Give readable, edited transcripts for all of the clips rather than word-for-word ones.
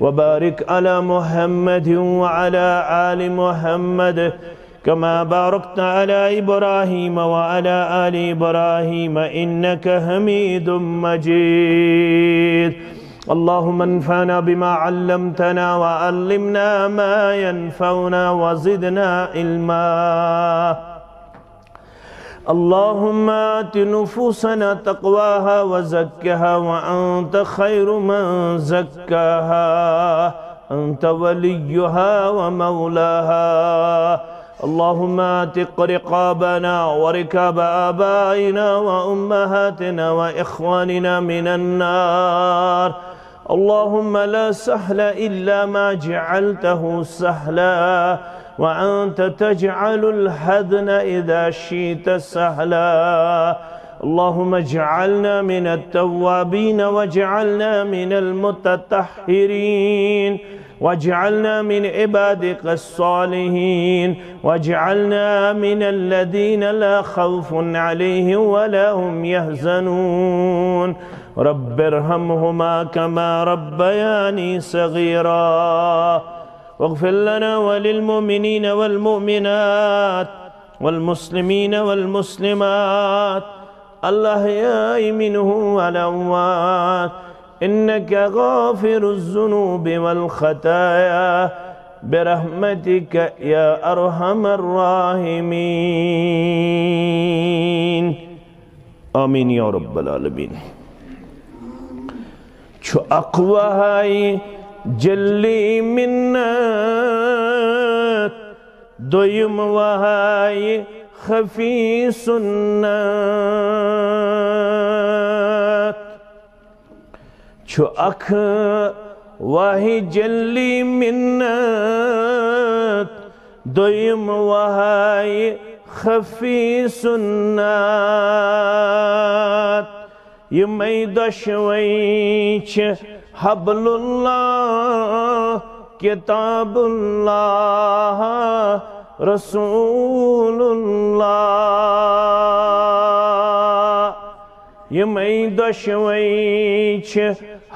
وبارك على محمد وعلى آل محمد كما باركت على إبراهيم وعلى آل إبراهيم إنك حميد مجيد. اللهم انفعنا بما علمتنا وعلمنا ما ينفعنا وزدنا علما. اللهم آت نفوسنا تقواها وزكها وأنت خير من زكاها أنت وليها ومولاها. اللهم آتق رقابنا وركاب آبائنا وأمهاتنا وإخواننا من النار. اللهم لا سهل إلا ما جعلته سهلا وأنت تجعل الحزن إذا شئت سهلا. اللهم اجعلنا من التوابين واجعلنا من المتطهرين واجعلنا من عبادك الصالحين واجعلنا من الذين لا خوف عليهم ولا هم يحزنون. رب ارحمهما كما ربياني صغيرا. واغفر لنا وللمؤمنين والمؤمنات والمسلمين والمسلمات الأحياء منهم والأموات إنك غافر الذنوب والخطايا برحمتك يا أرحم الراحمين. آمين يا رب العالمين. چو اقوہائی جلی منت دویم وہائی خفی سنت. چو اکھ واہی جلی منت دویم وہائی خفی سنت. یہ میں دشویچ حبل اللہ کتاب اللہ رسول اللہ. یہ میں دشویچ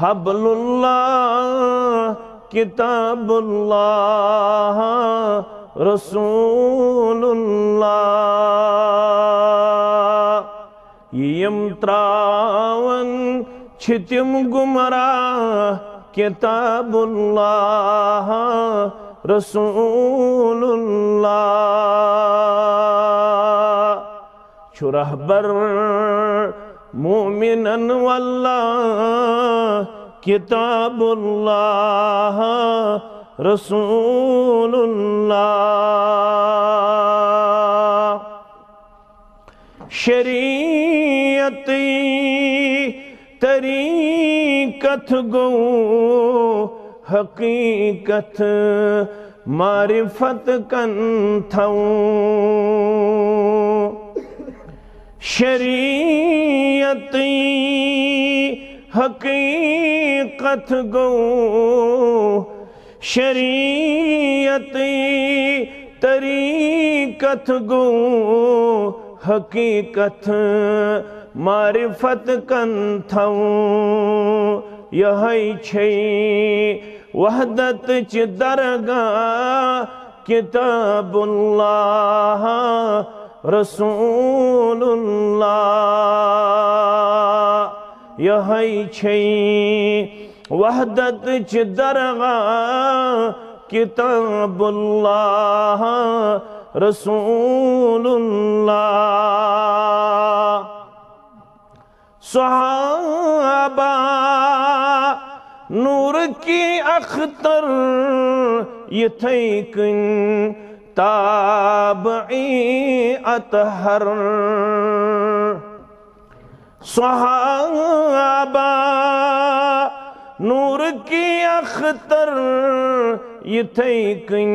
حبل اللہ کتاب اللہ رسول اللہ. یم تراون چھتم گمراہ کتاب اللہ رسول اللہ. چھو رہبر مومنن واللہ کتاب اللہ رسول اللہ. شریعتی طریقت گو حقیقت معرفت کن تھو. شریعتی حقیقت گو شریعتی طریقت گو حقیقت معرفت کن تھو. یہی چھئی وحدت چ درگاہ کتاب اللہ رسول اللہ. یہی چھئی وحدت چ درگاہ کتاب اللہ رسول اللہ. صحابہ نور کی اختر یہ تھیکن تابعی اطہر. صحابہ نور کی اختر یہ تھیکن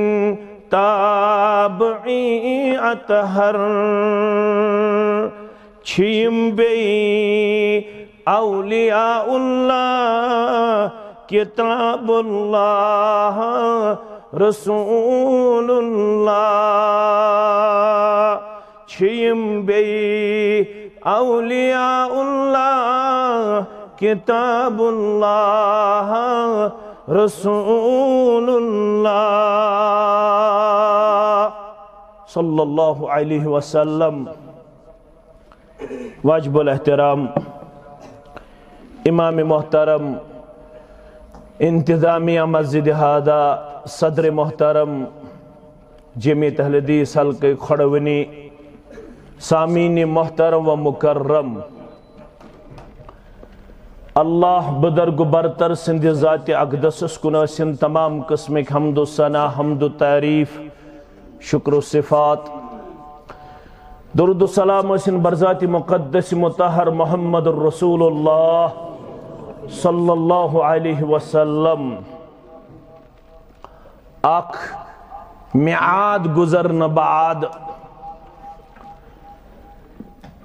تابعی اطہر. چھیم بی اولیاء اللہ کتاب اللہ رسول اللہ. چھیم بی اولیاء اللہ کتاب اللہ رسول اللہ صلی اللہ علیہ وسلم۔ واجب الاحترام امام محترم، انتظامیہ مسجد ہادہ، صدر محترم جمعیت اہل حدیث حلقہ کھڑونی، سامعین محترم و مکرم، اللہ بدرگ برتر سندھ ذات اقدس کن ٲسِن تمام قسمک حمد و ثنا، حمد و تعریف، شکر و صفات، درود و سلام ٲسِن برذات مقدس مطہر محمد الرسول اللہ صلی اللہ علیہ وسلم۔ اکھ میعاد گزرن بعد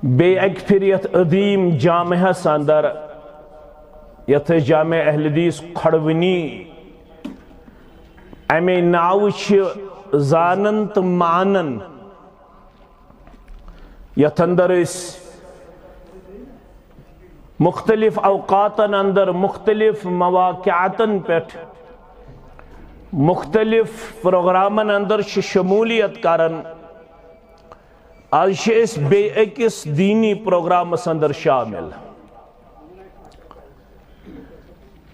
بے ایک پھر یت عظیم جامعہ اندر یت جامع اہل حدیث کھڑونی امی ناو چھ زانن تو مانن، یت اندر اس مختلف اوقاتن اندر مختلف مواقعاتن پیٹھ مختلف پروگرامن اندر شمولیت کرن۔ آج اس بے اکس دینی پروگرام اندر شامل۔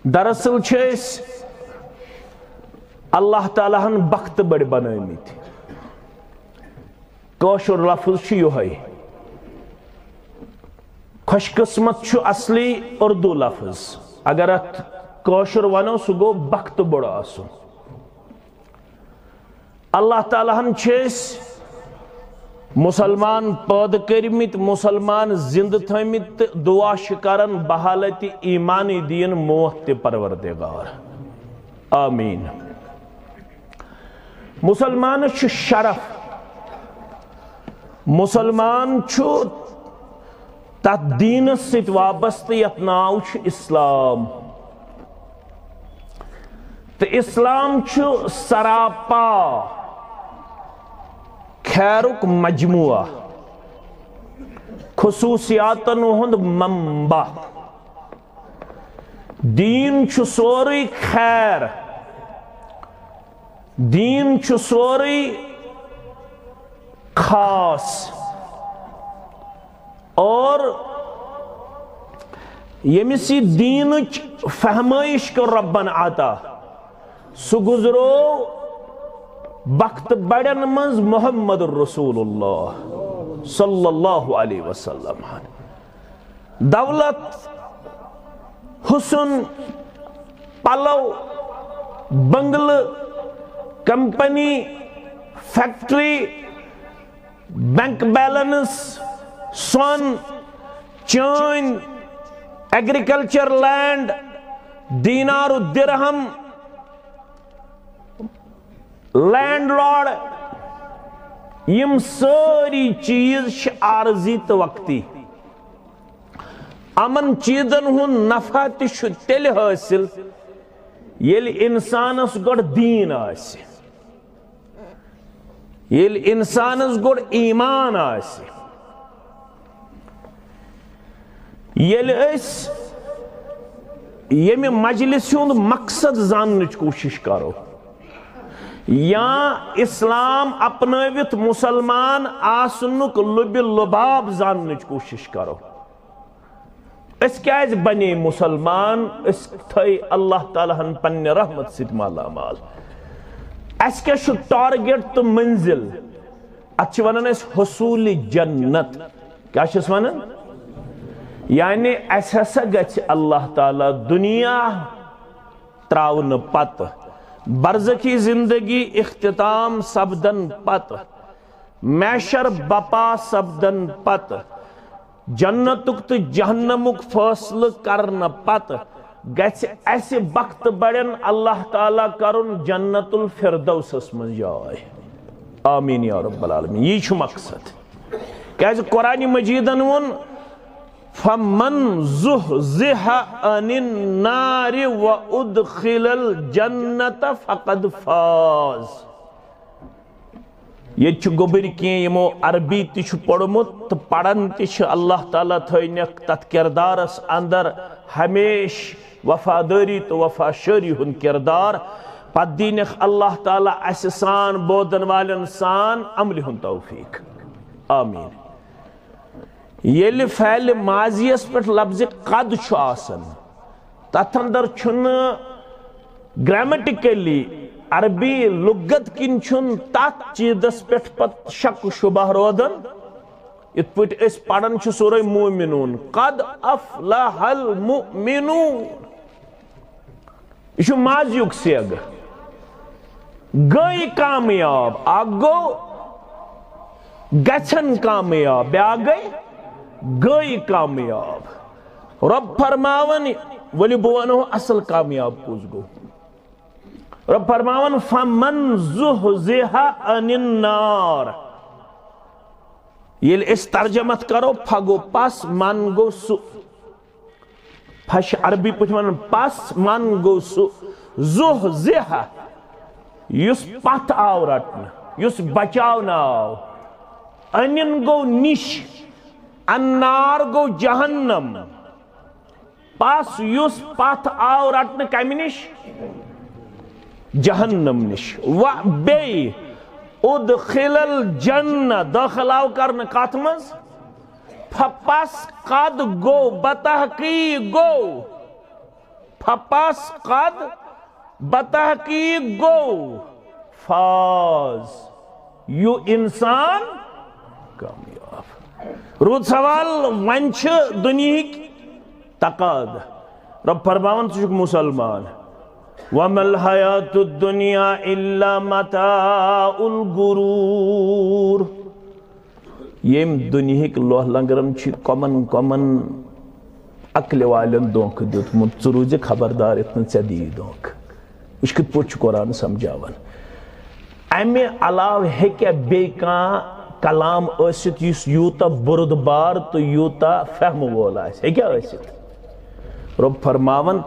دراصل اس اللہ تعالیٰ ہن بخت بڑی بنائیمت، کٲشُر لفظ چھُ یِہوٚے، خوش قسمت چھُ اصلی اردو لفظ، اگر اتھ کٲشُر ونو سُہ گوٚو بخت بوٚڑ آسُن۔ اللہ تعالیٰ ہن چھِ أسۍ مسلمان پٲدٕ کٔرمٕتۍ، مسلمان زندٕ تھٲمٕتۍ تہٕ دعا چھِ کران بحالت ایمانی دین موت تہِ پروردگار آمین۔ مسلمان چھُ شرف، مسلمان چھُ تتھ دینس سۭتۍ وابستہٕ یتھ ناو چھُ اسلام، تہٕ اسلام چھُ سراپا خیرک مجموعہ، خصوصیاتن ہند منبع۔ دین چھُ سورُے خیر، دین چھُ سورُے خاص، اور ییٚمِس یہِ دیٖنٕچ فہمٲیش کٔر رۄبن عطا، سُہ گُزرو بخت بڑن منز محمد الرسول اللہ صلی اللہ علیہ وسلم۔ دولت، حسن، پلو، بنگلہ، کمپنی، فیکٹری، بینک بیلنس، سون، چین، ایگریکلچر لینڈ، دینار و درہم، لینڈ لارڈ، یم ساری چیز چھ عارضی تو وقتی۔ امن چیزن ہن نفع تہ تیل حاصل یل انسانس گوڑ دین آسہ، یل انسانس گوڑ ایمان آسہ۔ یل اس یمی مجلس ہند مقصد زاننچ کوشش کرو، یا اسلام اپناوت مسلمان آسنک لب لباب زاننچ کوشش کرو۔ اس کیاز بنے مسلمان، اس تھے اللہ تعالیٰ ہن پنہ رحمت سۭتۍ مالا مال۔ اس کیا چھُ ٹارگیٹ تو منزل، اتھ چھِ ونان أسۍ حصول جنت۔ کیا چھِس ونان؟ یعنی اس ہسا گژھِ اللہ تعالیٰ دنیا تراون پتہ، برزخی زندگی اختتام سپدن پتہ، میشر بپا سپدن پتہ، جنتک تو جہنمک فاصلہ کرن پتہ گژھِ اسہِ بخت بڑن اللہ تعالیٰ کرن جنت الفردوسس من جاے۔ آمین یا رب العالمین۔ یہ چھُ مقصد، کیازِ قرآن مجیدن وون فَمَنْ زُحْزِحَ عَنِ النَّارِ وَأُدْخِلَ الْجَنَّةَ فَقَدْ فَاز۔ یہ گوبر کی یمو عربی تیچ پڑھمت تو پڑھن تیچ اللہ تعالیٰ تھینک تت کردارس اندر ہمیش وفاداری تو وفاشاری ہن کردار پت دینک اللہ تعالیٰ اس سان بودن والن سان عمل ہن توفیق آمین یل فعل ماضیس پر لفظ قد چھو آسن تت اندر چھن گرامیٹیکلی عربی لغت کن چھن تات چیزس پہ پت شک شبہ رودن ات پٹ اس پڑھن چھ سورہ مومنون قد افلح المؤمنون یہ ماضیک سیگ گئی کامیاب آگو گچھن کامیاب بیا گئی کامیاب رب فرماون ولی بوانو اصل کامیاب کس گو رب فرماون فمن زحزح عن النار یہ اس ترجمت کرو پھگو پس من گو سو پھش عربی پچھ من پس من گو سو زحزح یس پت آو رٹن یس بچاو ناو انن گو نش النار گو جہنم پس یس پت آو رٹن کمی نش جہنم نش و بی ادخل الجنہ داخل آو کرن کاتمز پھپس قد گو بتحقیق گو پھپس قد بتحقیق گو فاز یو انسان کامیاب رود سوال ونچ دنیا کی تقاد رب فرماون تشک مسلمان وَمَا الْحَيَاةُ الدُّنْيَا إِلَّا مَتَاعُ الْغُرُورِ یم دنیا کی لوہ لنگرم چھ کمن عقل والن دونک دیتمت ژٕ روزِ خبردار اتنا ژےٚ دِیی دونک یہ کت پٲٹھۍ چھُ قرآن سمجھاوان امہ علاوہ ہیٚکیٛاہ بیٚیہِ کانٛہہ کلام ٲسِتھ یُس یوٗتاہ بُردبار تہٕ یوٗتاہ فہمہٕ وول آسہِ ہیٚکیٛاہ ٲسِتھ رب فرماون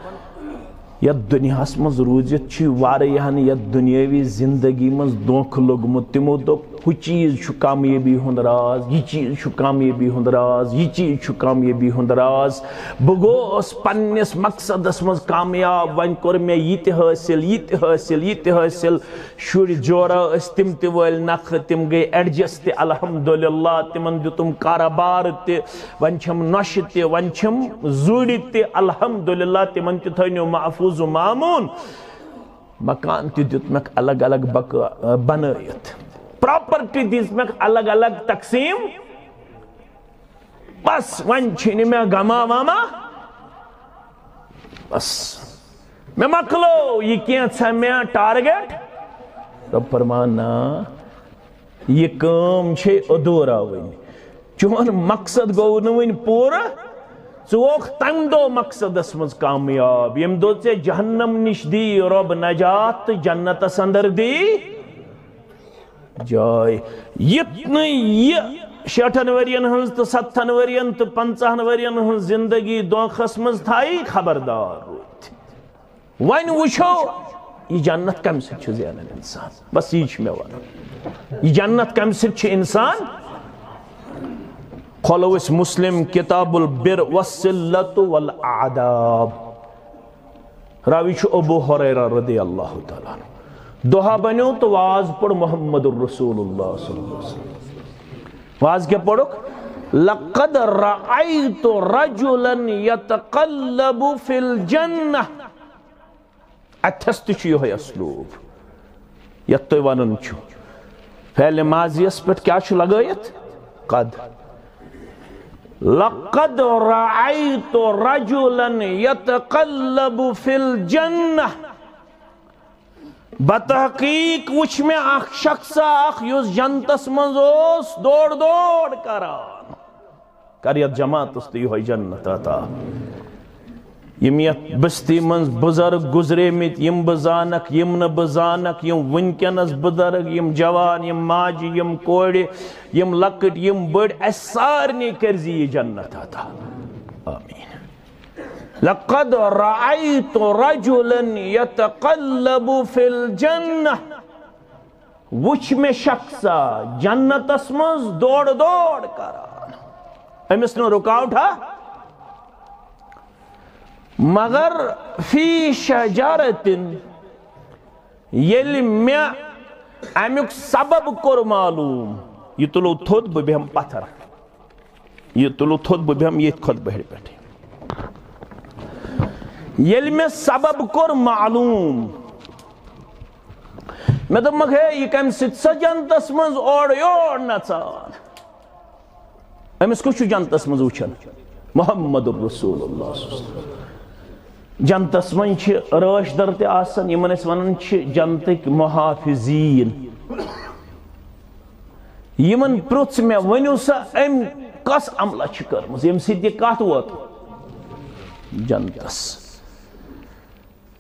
یت دنیا مز روزت چھ واریاہن یت دنیاوی زندگی مز دھوکہ لوگمت تمو دوپ ہُہ چیز چھ کامیابی ہند راز یہ چیز چھ کامیابی ہند راز یہ چیز چھ کامیابی ہند راز بہ گوس پننس مقصدس مز کامیاب ون کور مے یہ حاصل یہ حاصل یہ حاصل شر جورا اس تم تہ ول نخ تم گئی ایڈجسٹ الحمدللہ تمن دتم کاروبار تہ ون چھم نوش تہ ون چھم زوڑ تہ الحمدللہ تمن تہ تھنو محفوظ و معمون مکان تہ دتمک الگ الگ بنائت پراپرٹی دِژمکھ الگ الگ تقسیم بس ون چھنہ مے گما وما بس مے مکلو یہ کینژھا مے ٹارگیٹ رب فرمان نا یہ کام چھے ادھورا ون چون مقصد گو نہ ون پورا ژوک تم دو مقصدس مز کامیاب یم دو ژے جہنم نش دی رب نجات جنتس اندر دی جائے یتن یہ 60 ورین ہنز تو 70 ورین تو 50 ورین ہنز زندگی دونخس مز تھائی خبردار روت وین وچھو یہ جنت کم سے چھو زیانن انسان بس یہ چھو میں وانا یہ جنت کم سے چھو انسان خلوس مسلم کتاب البر والصلت والعاداب راوی چھو ابو حریرہ رضی اللہ تعالیٰ دعا بنیو تو واز پڑھ محمد الرسول اللہ صلی اللہ علیہ وسلم واز کیا پڑھو لقد رأیت رجلا یتقلب فی الجنہ اتھست چھو یہ اسلوب یتوی ونن چھو فعل ماضی اس پر کیا چھو لگایت قد لقد رأیت رجلا یتقلب فی الجنہ بتحقیق وچ میں اخ شخص اخ یوس جنتس منز اوس دوڑ کران کریت جماعت است یہ جنت عطا یم یت بستی منز بزرگ گزرے مت یم بزانک یم نہ بزانک یم ونکنس بزرگ یم جوان یم ماج یم کوڑ یم لکٹ یم بڑ اس سارنی کرزی یہ جنت عطا آمین لقد رأيت رجلا يتقلب في الجنة وچھ میں شخصا جنت اسمز دوڑ دوڑ کران امس نو رکاوٹ ہا مگر فی شجرتن یل میں امیک سبب کور معلوم یہ تلو تھود بہ بہم پتھر یہ تلو تھود بہ بہم یہ خود بہر بیٹھے یل میں سبب کور معلوم میں دمک ہے یہ کم ست جنتس مز اوڑ یوڑ نژان امس کچھ جنتس مز وچھان محمد الرسول اللہ جنتس من رٲچھ در تہ آسان یمن اس ونان جنتک محافظین یمن پرُژھ مے ؤنِو سا ام کس عملہ چھ کٔرمٕژ ییٚمہِ سۭتۍ یہِ کتھ ووت جنتس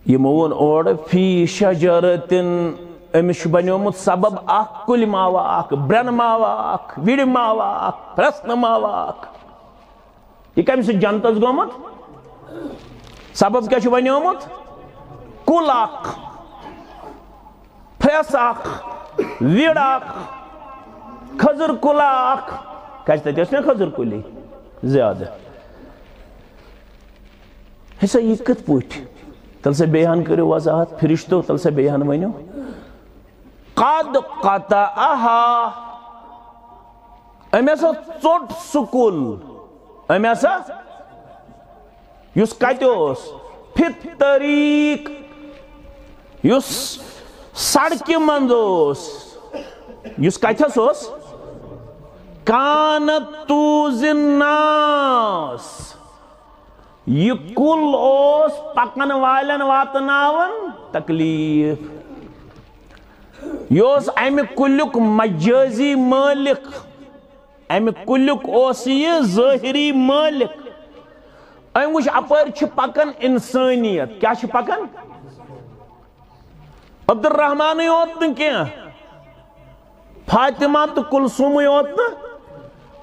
یمو ووٚن اورٕ فی شجرتن امس چھ بنیومُت سبب اکھ کُلہِ ماوا اکھ برٛنہٕ ماوا اکھ وِرِ ماوا اکھ پرٛٮ۪سنہٕ ماوا اکھ یہ کمہِ سۭتۍ جنتس گوٚمُت سبب کیا چھ بنیومُت کُل اکھ پھرٛٮ۪س اکھ وِر اکھ کھٔزٕر کُلا اکھ کیازِ تتہِ ٲسۍ نا کھٔزٕر کُلی زیادٕ ہسا یہ کِتھ پٲٹھۍ تل سا بیٚیہِ کٔرِو وضاحت فرشتو تل سا بیٚیہِ ؤنِو قد قطعها أمۍ ہسا ژوٚٹ سُہ کُل أمۍ ہسا یُس کتہِ اوس فی طریق یُس سڑکہِ منٛز اوس یُس کتھس اوس کانت توز الناس یہ کل اوس پکن والن واتناون تکلیف یہ اوس امہ کلیک مجازی مالک امہ کلیک اوس یہ ظاہری مالک ام وچ اپر چھ پکن انسانیت کیا چھ پکن عبد الرحمان یوت نہ کینٛہہ فاطمہ تو کلثوم یوت نہ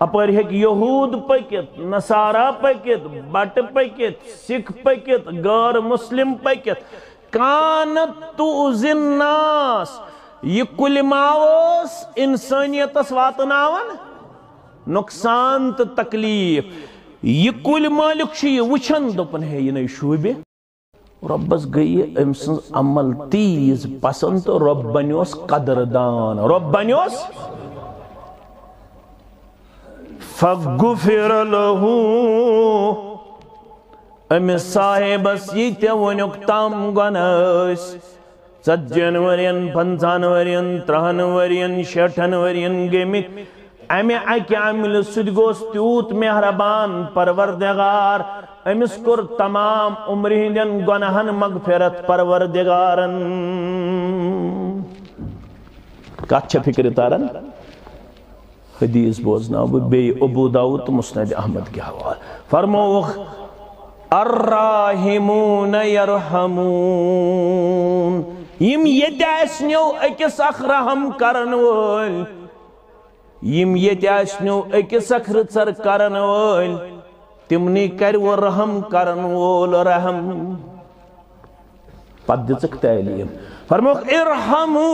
اپر ہیک یہود پکت نصارا پکت بٹ پکت سکھ پکت غیر مسلم پکت کانت تؤذی الناس یہ کل ماوس انسانیتس واتناون نقصان تو تکلیف یہ کل مالک چھ یہ وچھن دپن ہے یہ نئی شوبہ ربس گئی ام سن عمل تیز پسند تو رب بنیوس قدردان رب بنیوس فغفر له ام صاحبس یہ ونیک تام گناس 40 ورین 50 ورین 30 ورین 60 ورین گمت امہ اکہ عمل سد گوس تیوت مہربان پروردگار امس کور تمام عمر ہندین گناہن مغفرت پروردگارن کچھ فکر تارن حدیث بوزنا بے ابو داؤد مسند احمد کے حوال فرمو الراحمون یرحمون یم یت اسنیو اکس اخ رحم کرن وول یم یت اسنیو اکس اخ رچر کرن وول تمنی کر وہ رحم کرن وول رحم پد دژک تعلیم فرمو ارحمو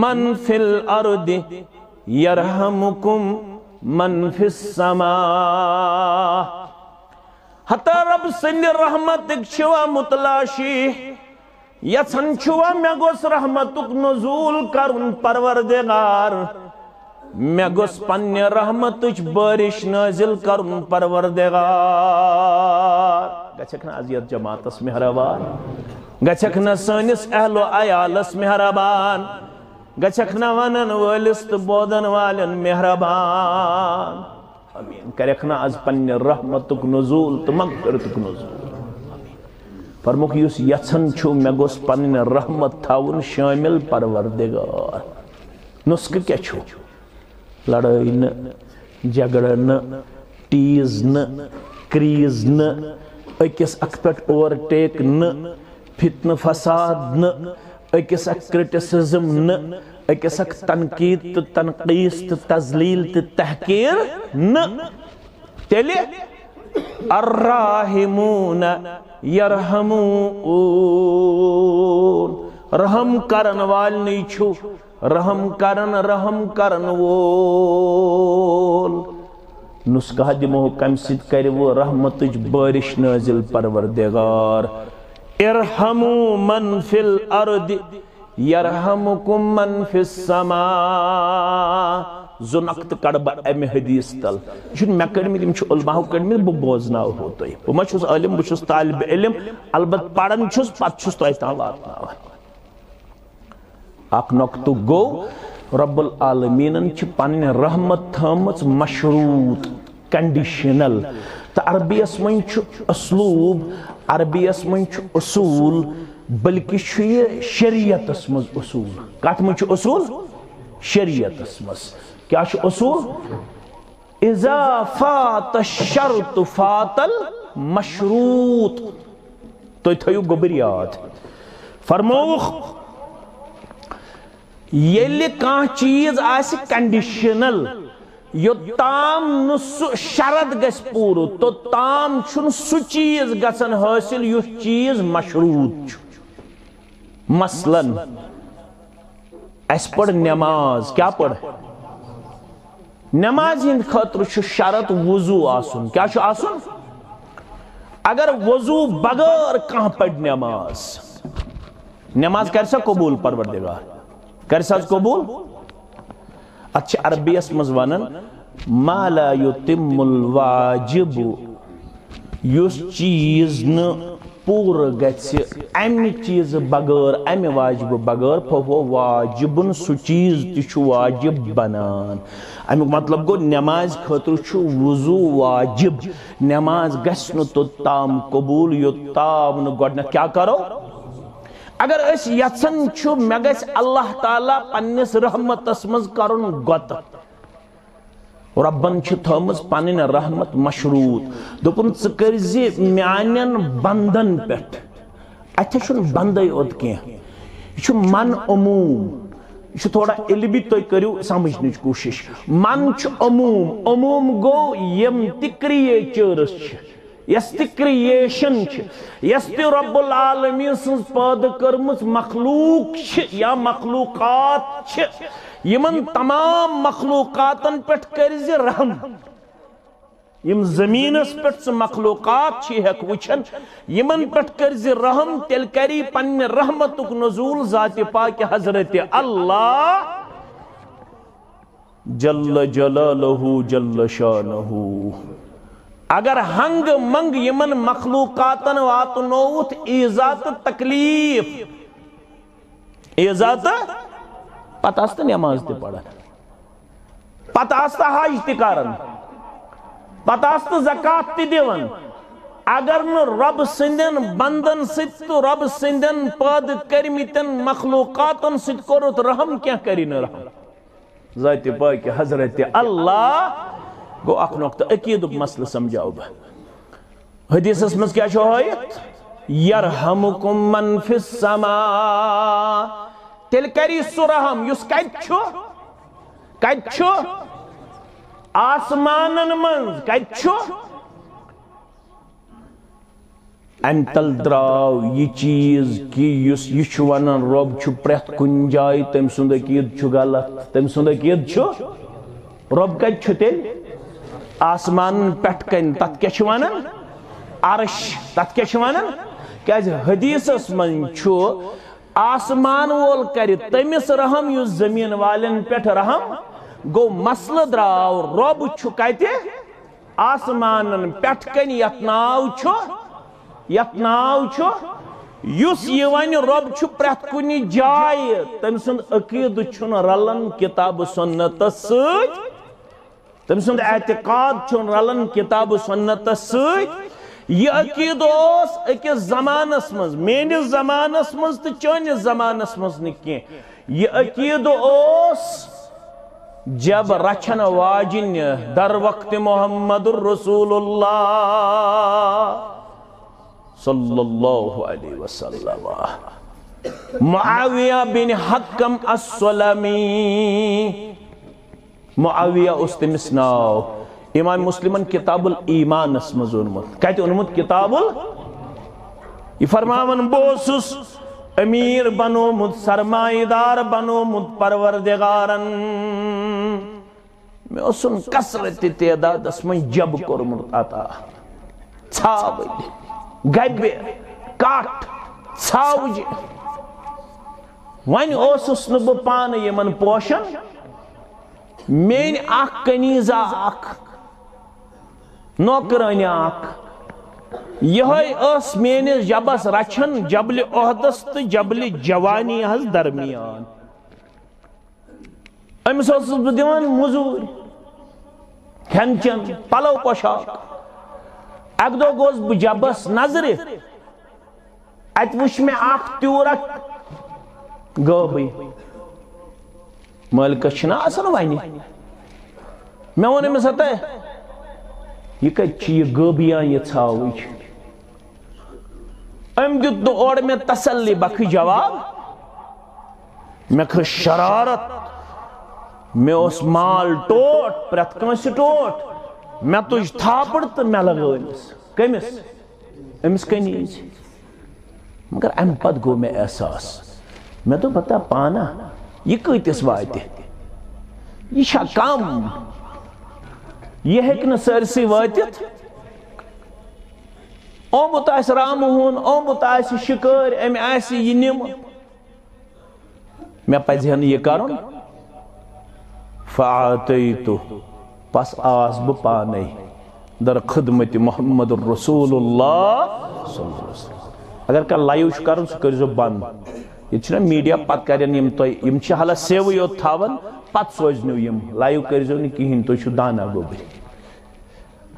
من فی الارض یرحمکم من فی السماء حتی رب سند رحمتک چھوا متلاشی یسن چھوا میں گوس رحمتک نزول کرن پروردگار میں گوس پنی رحمتک بارش نازل کرن پروردگار گچھک نا عزیت جماعتس مہربان گچھک نا سانس اہل و عیالس مہربان گچھک نا ونن والس تو بودن والن مہربان امین کرک نا از پنی رحمتک نزول تو مغفرتک نزول فرموک یس یچن چھو میں گوس پنی رحمت تھاون شامل پروردگار نسخہ کیا چھو لڑائی نہ جگڑ نہ ٹیز نہ کریز نہ اکس اک پٹ اوورٹیک نہ فتنہ فساد نہ اکس اک کرٹیسزم نہ اکس اک تنقید تو تنقیس تو تذلیل تو تحقیر نہ تیلے الراحمون یرحمون رحم کرن والنی چھو رحم کرن وول نسخہ دمو کم سید کر وہ رحمتج بارش نازل پروردگار ارحموا من فی الارض یرحمکم من فی السماء زنقت کڑب امی حدیث تل یہ میں کڑمت یم علماء کڑمت بہ بوزناو ہو تھی بہ چھس عالم بہ چھس طالب علم البت پڑھن چھس پتہ چھس تہ تام واتناوان اک نقطہ گو رب العالمین چھ پنن رحمت تھامت مشروط کنڈیشنل تو عربیس من چھ اسلوب عربیس من چھ اصول بلکہ یہ شریعت مز اصول کت من چھ اصول شریعت مز کیا چھ اصول اذا فات الشرط فات المشروط تو تھیو گبریات فرموخ یلی کان چیز آسی کنڈیشنل یوتام نسو شرط گس پورو تو تام چھن سو چیز گسن حاصل یو چیز مشروط چھو مثلا اس پڑھ نماز کیا پڑھ نماز ہند خاطر چھو شرط وضو آسن کیا چھو آسن اگر وضو بغیر کہاں پڑھ نماز کرسا قبول پروردگار کرسا قبول اچھا عربی اس مزوانن ما لا یتم الواجب یس چیز ن پور گچ امی چیز بغیر امی واجب بغیر فہو واجبن سو چیز تچ واجب بنان امی مطلب گو نماز خاطر چھو وضو واجب نماز گسن تو تام قبول یوتام ن گڈن کیا کرو اگر اس یژن چھو مے گژھِ اللہ تعالیٰ پننس رحمتس مز کرن گت ربن چھ تھومز پنن رحمت مشروط دپن ژٕ کرزِ میانن بندن پٹھ اتھ چھُنہٕ بندے اوت کینٛہہ یہ چھُ من عموم یہ تھوڑا علمی تُہۍ کٔرِو سمجھنٕچ کوٗشش من چھُ عموم عموم گوٚو یم تہِ کریچرس چھِ یس تہِ کریشن چھ یس تہِ رب العالمین سنز پٲدٕ کٔرمٕژ مخلوق چھ یا مخلوقات چھ یمن تمام مخلوقاتن پٹھ کرزِ رحم یم زمینس پٹھ ژٕ مخلوقات چھ ہیک وچھن یمن پٹھ کرزِ رحم تیل کری پننہِ رحمتک نزول ذات پاک حضرت اللہ جل جلالہ جل شانہ اگر ہنگ منگ یمن مخلوقاتن واتنوت ایزات تکلیف ایزات پتہ است نماز تی پڑھن پتہ است حج تی کرن پتہ است زکات تی دیون اگر نو رب سندن بندن ست تو رب سندن پاد کرمیتن مخلوقاتن ست کرت رحم کیا کری نہ رحم ذات پاک حضرت اللہ گو اخ نقطہ عقیدک مسئلہ سمجھاؤ با حدیث اس میں کیا شوہیت یرحمکم من فی السماء تل کری سرحم یس کت چھو آسمانن منز کت چھو انتل دراو یہ چیز کی یہ چھو ونن رب چھو پریت کن جائی تم سند عقید چھو غلط تم سند عقید چھو رب کت چھو تل آسمان پٹھ کن تت کیا چھو ونن عرش تت کیا چھو ونن کہ حدیث اس من چھو آسمان وول کری تمس رحم یو زمین والن پٹھ رحم گو مسل دراو رب چھو کہتے آسمانن پٹھ کن یتناو چھو یس یہ ون رب چھو پریت کنی جائے تم سند عقید چھن رلن کتاب سنت سۭتۍ تم سند اعتقاد چھن رلن کتاب سنت سۭتۍ یہ عقید اوس اکس زمانس مز میانس زمانس مز تو چانس زمانس مز نکی یہ عقید اوس جب رچن واجن در وقت محمد الرسول اللہ صلی اللہ علیہ وسلم معاویہ بن حکم السلمی معاویہ استمس ناو امام مسلمن کتاب الایمان اسمز اونمت کہتے اونمت کتاب یہ فرماون بوسس امیر بنومت سرمایہ دار بنومت پروردگارن میں اسن کسرت تعداد اسمن جب کورمت عطا ژھاوٕلۍ گبہِ کٹھ ژھاوجہِ وۄنۍ اوسُس نہٕ بہٕ پانہٕ یِمن پوشن میٲنۍ اکھ کنیٖزا اکھ نوکرٲنہِ اکھ یِہوٚے ٲس میٲنِس جبس رچھان جبلہِ عہدس تہٕ جبلہِ جوانی ہس درمیان أمِس اوسُس بہٕ دِوان موٚزوٗرۍ کھٮ۪ن چٮ۪ن پلو پوشاک اکہِ دۄہ گوس بہٕ جبس نظرِ اتہِ وٕچھ مےٚ اکھ تیوٗرا گٲبٕے مٲلکس چھِنہ آسان وَنہِ مےٚ ووٚن أمِس ہتا یہِ کتہِ چھِ یہِ گٲبیا یہِ ژھاوٕج أمۍ دیُت نہٕ اورٕ مےٚ تسلی بکھٕ جواب مےٚ کھٔژ شرارت مےٚ اوس مال ٹوٹھ پرٛٮ۪تھ کٲنٛسہِ ٹوٹھ مےٚ تُج تھاپڑ تہٕ مےٚ لگٲو أمِس کٔمِس أمِس کنیٖزِ مگر امہِ پتہٕ گوٚو مےٚ احساس مےٚ دوٚپ ہتا پانا یہِ کۭتِس واتہِ یہِ چھا کم یہِ ہیٚکہِ نہٕ سٲرسٕے وٲتِتھ آمُت آسہِ رامہٕ ہُن آمُت آسہِ شِکٲرۍ أمۍ آسہِ یہِ نِمہٕ مےٚ پزِ ہا نہٕ یہِ کرُن فاعطیتُہ پس آس بہٕ پانے در خدمت محمد رسول اللہ صلی اللہ علیہ وسلم اگر کانٛہہ لایِو چھُ کرُن سُہ کٔرۍزیو بنٛد ییٚتہِ چھُنہ میٖڈیا پتہٕ کرن یِم تۄہہِ یِم چھِ حالہ سیوٕے یوت تھاوان پتہٕ سوزنو یِم لایِو کٔرۍزیو نہٕ کِہیٖنۍ تُہۍ چھِو دانا گوٚبٕرۍ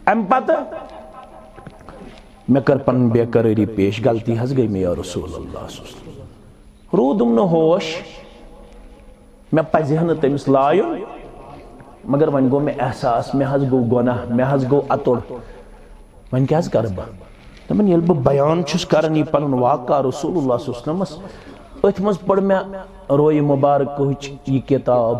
امہِ پتہٕ مےٚ کٔر پنٕنۍ بے قرٲری پیش غلطی حظ گٔے مےٚ یا رسول اللہ صلی اللہ علیہ وسلم روٗدُم نہٕ ہوش مےٚ پزِ ہا نہٕ تٔمِس لایُن مگر وۄنۍ گوٚو مےٚ احساس مےٚ حظ گوٚو گۄناہ مےٚ حظ گوٚو اَتُر وۄنۍ کیٛاہ حظ کرٕ بہٕ دپان ییٚلہِ بہٕ بیان چھُس کران یہِ پنُن واقعہ رسول اللہ صلی اللہ علیہ وسلمس أتھۍ منٛز پٔر مےٚ رویہِ مُبارکٕچ یہِ کِتاب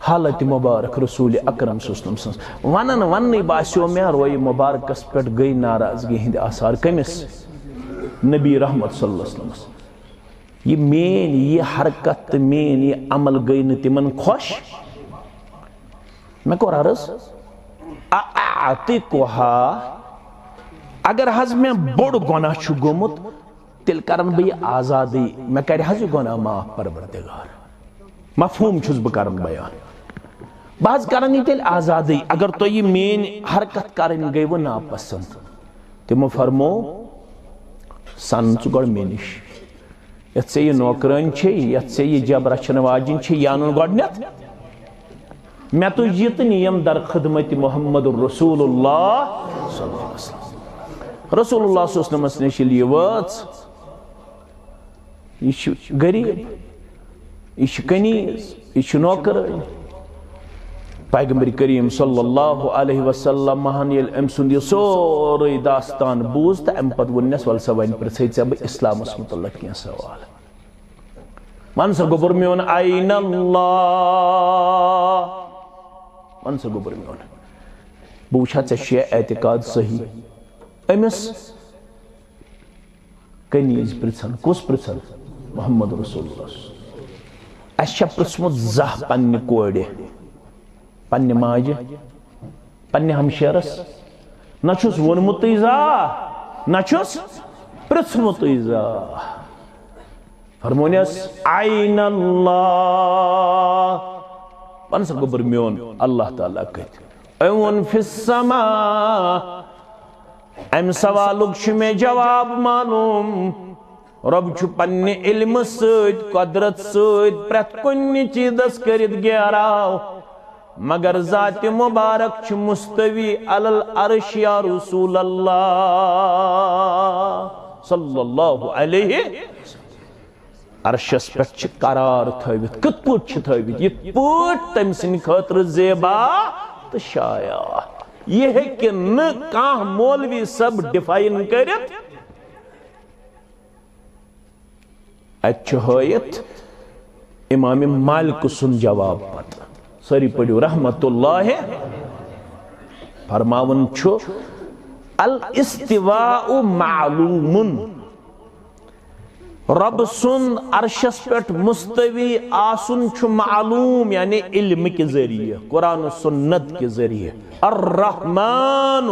حالتِ مُبارک رسوٗلِ اکرم صلی اللہ علیہ وسلم سٕنٛز ونان وننٕے باسیو مےٚ رویہِ مُبارکس پٮ۪ٹھ گٔے ناراضگی ہٕنٛدۍ آثار کٔمِس نبی رحمت صلی اللہ علیہ وسلمس یہِ میٲنۍ یہِ حرکت تہٕ میٲنۍ یہِ عمل گٔے نہٕ تِمن خۄش مےٚ کوٚر عرض اعتقها اگر حظ مےٚ بوٚڑ گۄناہ چھُ گوٚمُت تیٚلہِ کرن بہٕ یہِ آزادٕے مےٚ کرِ حظ یہِ گۄناہ معاف پروردگار مفہوٗم چھُس بہٕ کران بیان بہٕ حظ کرن یہِ تیٚلہِ آزادٕے اگر تۄہہِ یہِ میٲنۍ حرکت کرٕنۍ گٔیوٕ ناپسنٛد تِمو فرمو سن ژٕ گۄڈٕ مےٚ نِش یتھ ژےٚ یہِ نوکرٲنۍ چھے یتھ ژےٚ یہِ جب رچھن واجِنۍ چھے یہِ انُن گۄڈنٮ۪تھ مےٚ تُج یہِ تہٕ نِیَم در خدمت محمد رسول اللہ صلی اللہ علیہ وسلم رسول اللہ صلی اللہ علیہ وسلمس نِش ییٚلہِ یہِ وٲژ یہِ چھُ غریٖب یہِ چھُ کنیٖز یہِ چھُ نوکرٲنۍ پیغمبر کریم صلی اللہ علیہ وسلم ہن ییٚلہِ أمۍ سُنٛد یہِ سورُے داستان بوٗز تہٕ اَمہِ پتہٕ ووٚننس وَلہٕ سا وۄنۍ پرژھے ژےٚ بہٕ اسلامس متعلق کینٛہہ سوال ون سا گوٚبُر میون عین اللہ ون سا گوٚبُر میون بہٕ وٕچھِ ہا ژےٚ چھُیا اعتقاد صحیح أمِس کنیٖز پرژھان کُس پرژھان محمد رسول اللہ اَسہِ چھا پرژھمُت زانٛہہ پننہِ کورِ پننہِ ماجہِ پننہِ ہمشیرس نہ چھُس ووٚنمُتٕے زانٛہہ نہ چھُس پرژھمُتٕے زانٛہہ فرمونیس عین اللہ ون سا گوٚبُر میون اللہ تعالیٰ کتہِ أمۍ ووٚن فِی السماء امہِ سوالُک چھُ مےٚ جواب معلوٗم رۄب چھُ پننہِ علمہٕ سۭتۍ قۄدرت سۭتۍ پرٛٮ۪تھ کُنہِ چیٖزس کٔرِتھ گیراو مگر ذاتِ مُبارک چھُ مُستوی علی العرش یا رسول اللہ صلی اللہ علیہ عرشس پٮ۪ٹھ چھِ قرار تھٲوِتھ کِتھ پٲٹھۍ چھِ تھٲوِتھ یِتھ پٲٹھۍ تٔمۍ سٕنٛدِ خٲطرٕ زیبا تہٕ شایع یہِ ہیٚکہِ نہٕ کانٛہہ مولوی صٲب ڈِفاین کٔرِتھ اتہِ چھُ ہٲیِتھ امام مالک سُنٛد جواب پتہٕ سٲری پٔرِو رحمت اللہ فرماوان چھُ الاستواء معلوم رب سن عرشس پیٹھ مستوی آسن چھ معلوم یعنی علم کے ذریعے قرآن و سنت کے ذریعے الرحمن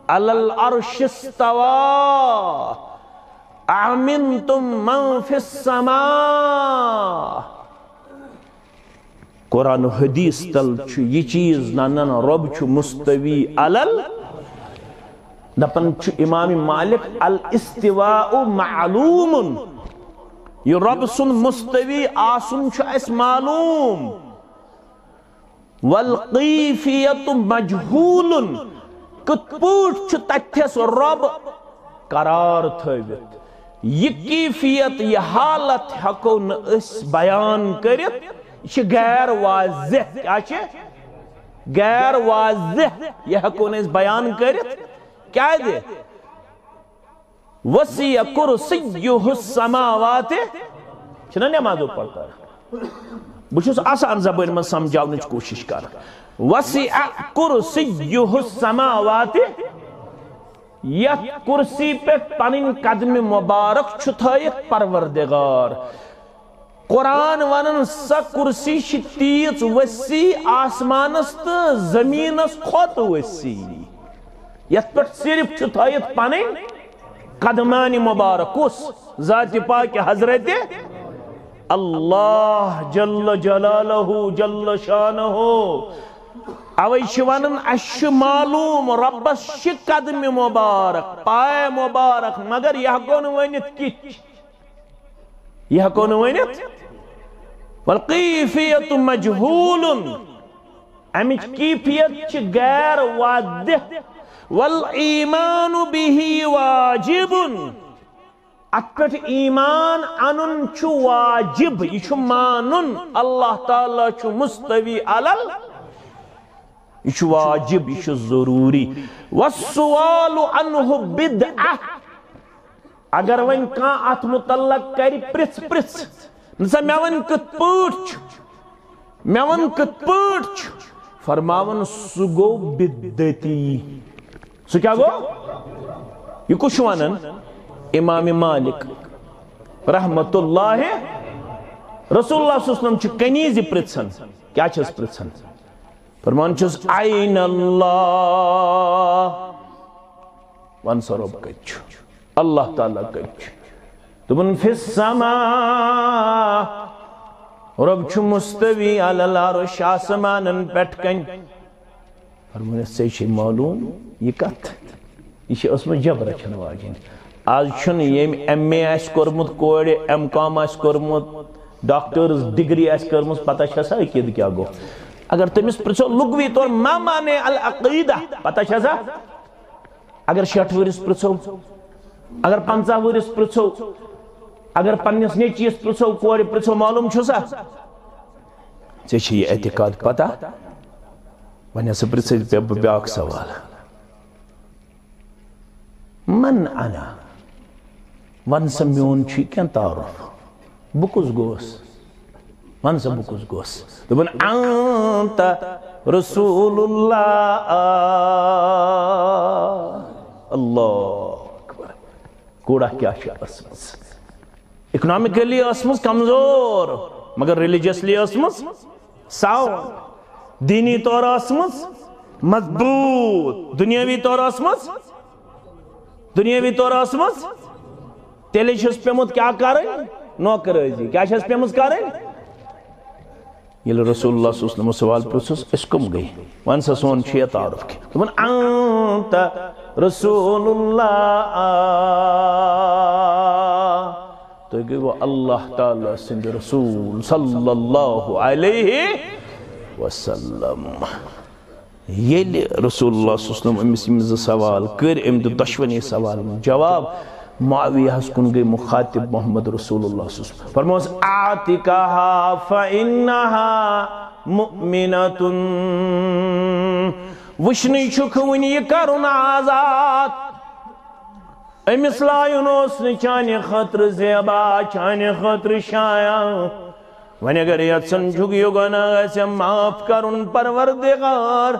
علی العرش استوى امنتم من فی السماء قرآن و حدیث تل چھ یہ چیز نانن رب چھ مستوی علل دپن چھ امام مالک الاستواء معلوم یہ رب سن مستوی آسن چھ اس معلوم والقیفیت مجہول کت پوٹ چھ تتھس رب قرار تھوت یہ کیفیت یہ حالت ہکو ن اس بیان کرت یہ غیر واضح کیا چھ غیر واضح یہ ہکو ن اس بیان کرت کیا دے وسیع کرسیہ السماوات چھنا نمازو پڑھتا ہے بچھوس آسان زبان میں سمجھاؤنے کی کوشش کر وسیع کرسیہ السماوات یہ کرسی پہ پنن قدم مبارک چھتائیت پروردگار قرآن ونن سا کرسی شتیت وسیع آسمانست زمینست خود وسیع یت پر صرف چھتائیت پنن قدمان مبارک اس ذات پاک حضرت اللہ جل جلالہ جل شانہ اوی ونن اش معلوم ربس ش قدم مبارک پائے مبارک مگر یہ کون ونت کچھ یہ کون ونت والقیفیت مجہول امچ کیفیت چھ غیر واضح والایمان به واجب اتپٹ ایمان انن چھ واجب یہ چھ مانن اللہ تعالی چھ مستوی علل یہ چھ واجب یہ چھ ضروری والسوال عنہ بدعہ اگر ون کان ات متعلق کری پرس نسا میون کت پوٹ میون کت پوٹ فرماون سو گو بدعتی سو کیا گو یہ کچھ ونن امام مالک رحمت اللہ رسول اللہ صلی اللہ علیہ وسلم چھ کنیزی پرسن کیا چھس پرسن فرمان چھس عین اللہ ونسا رب کچھ اللہ تعالیٰ کچھ تمن فی السماء رب چھ مستوی علی العرش آسمانن پیٹھ کن فرمان اس سے چھ معلوم یہ کت یہ چھ اس میں جبر چھن واجن آج چھن یم ایم اے آس کرمت کوڑے ایم کام آس کرمت ڈاکٹرز ڈگری آس کرمت پتہ چھسا عقید کیا گو اگر تمس پرسو لغوی طور ما مانے العقیدہ پتہ چھسا اگر 60 ورس پرسو اگر 50 ورس پرسو اگر پنس نیچیس پرسو کوڑے پرسو معلوم چھسا ژے چھ یہ اعتقاد پتہ ونیا سے پرسو بیاک سوال من انا ون سا میون چھ کیا تعارف بکس گوس ون سا بکس گوس دبن انت رسول اللہ اللہ اکبر کوڑا کیا شاہ اسمس اکنامکلی اسمس کمزور مگر ریلیجیسلی اسمس ساؤنڈ دینی طور اسمس مضبوط دنیاوی طور اسمس دنیاوی طور اسمس تیلے چھس پیمت کیا کریں نوکر ازی کیا چھس پیمت کریں یہ رسول اللہ صلی اللہ علیہ وسلم سوال پرسس اس کم گئی وانسا سون چھے تعارف کی تمن انت رسول اللہ تو کہ وہ اللہ تعالیٰ سند رسول صلی اللہ علیہ وسلم یہ رسول اللہ صلی اللہ علیہ وسلم امس سوال کر امد دشونی سوال جواب معاویہ ہسکن گئی مخاطب محمد رسول اللہ صلی اللہ علیہ وسلم فرموز آتکہا فإنہا مؤمنت وشنی چھکونی یہ کرن آزاد امس لائن اسن چانے خطر زیبا چانے خطر شایا ون اگر یتسن جھگیو گناہ ایسے معاف کرن پروردگار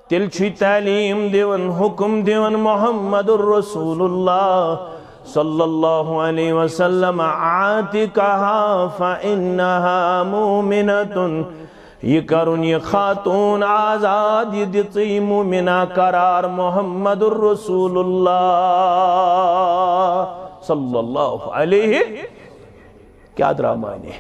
تل چھی تعلیم دیون حکم دیون محمد الرسول اللہ صلی اللہ علیہ وسلم عاتقہا فإنہا مومنت یہ کرن یہ خاتون آزاد یہ دِژی مومنہ قرار محمد الرسول اللہ صلی اللہ علیہ کیا درامانے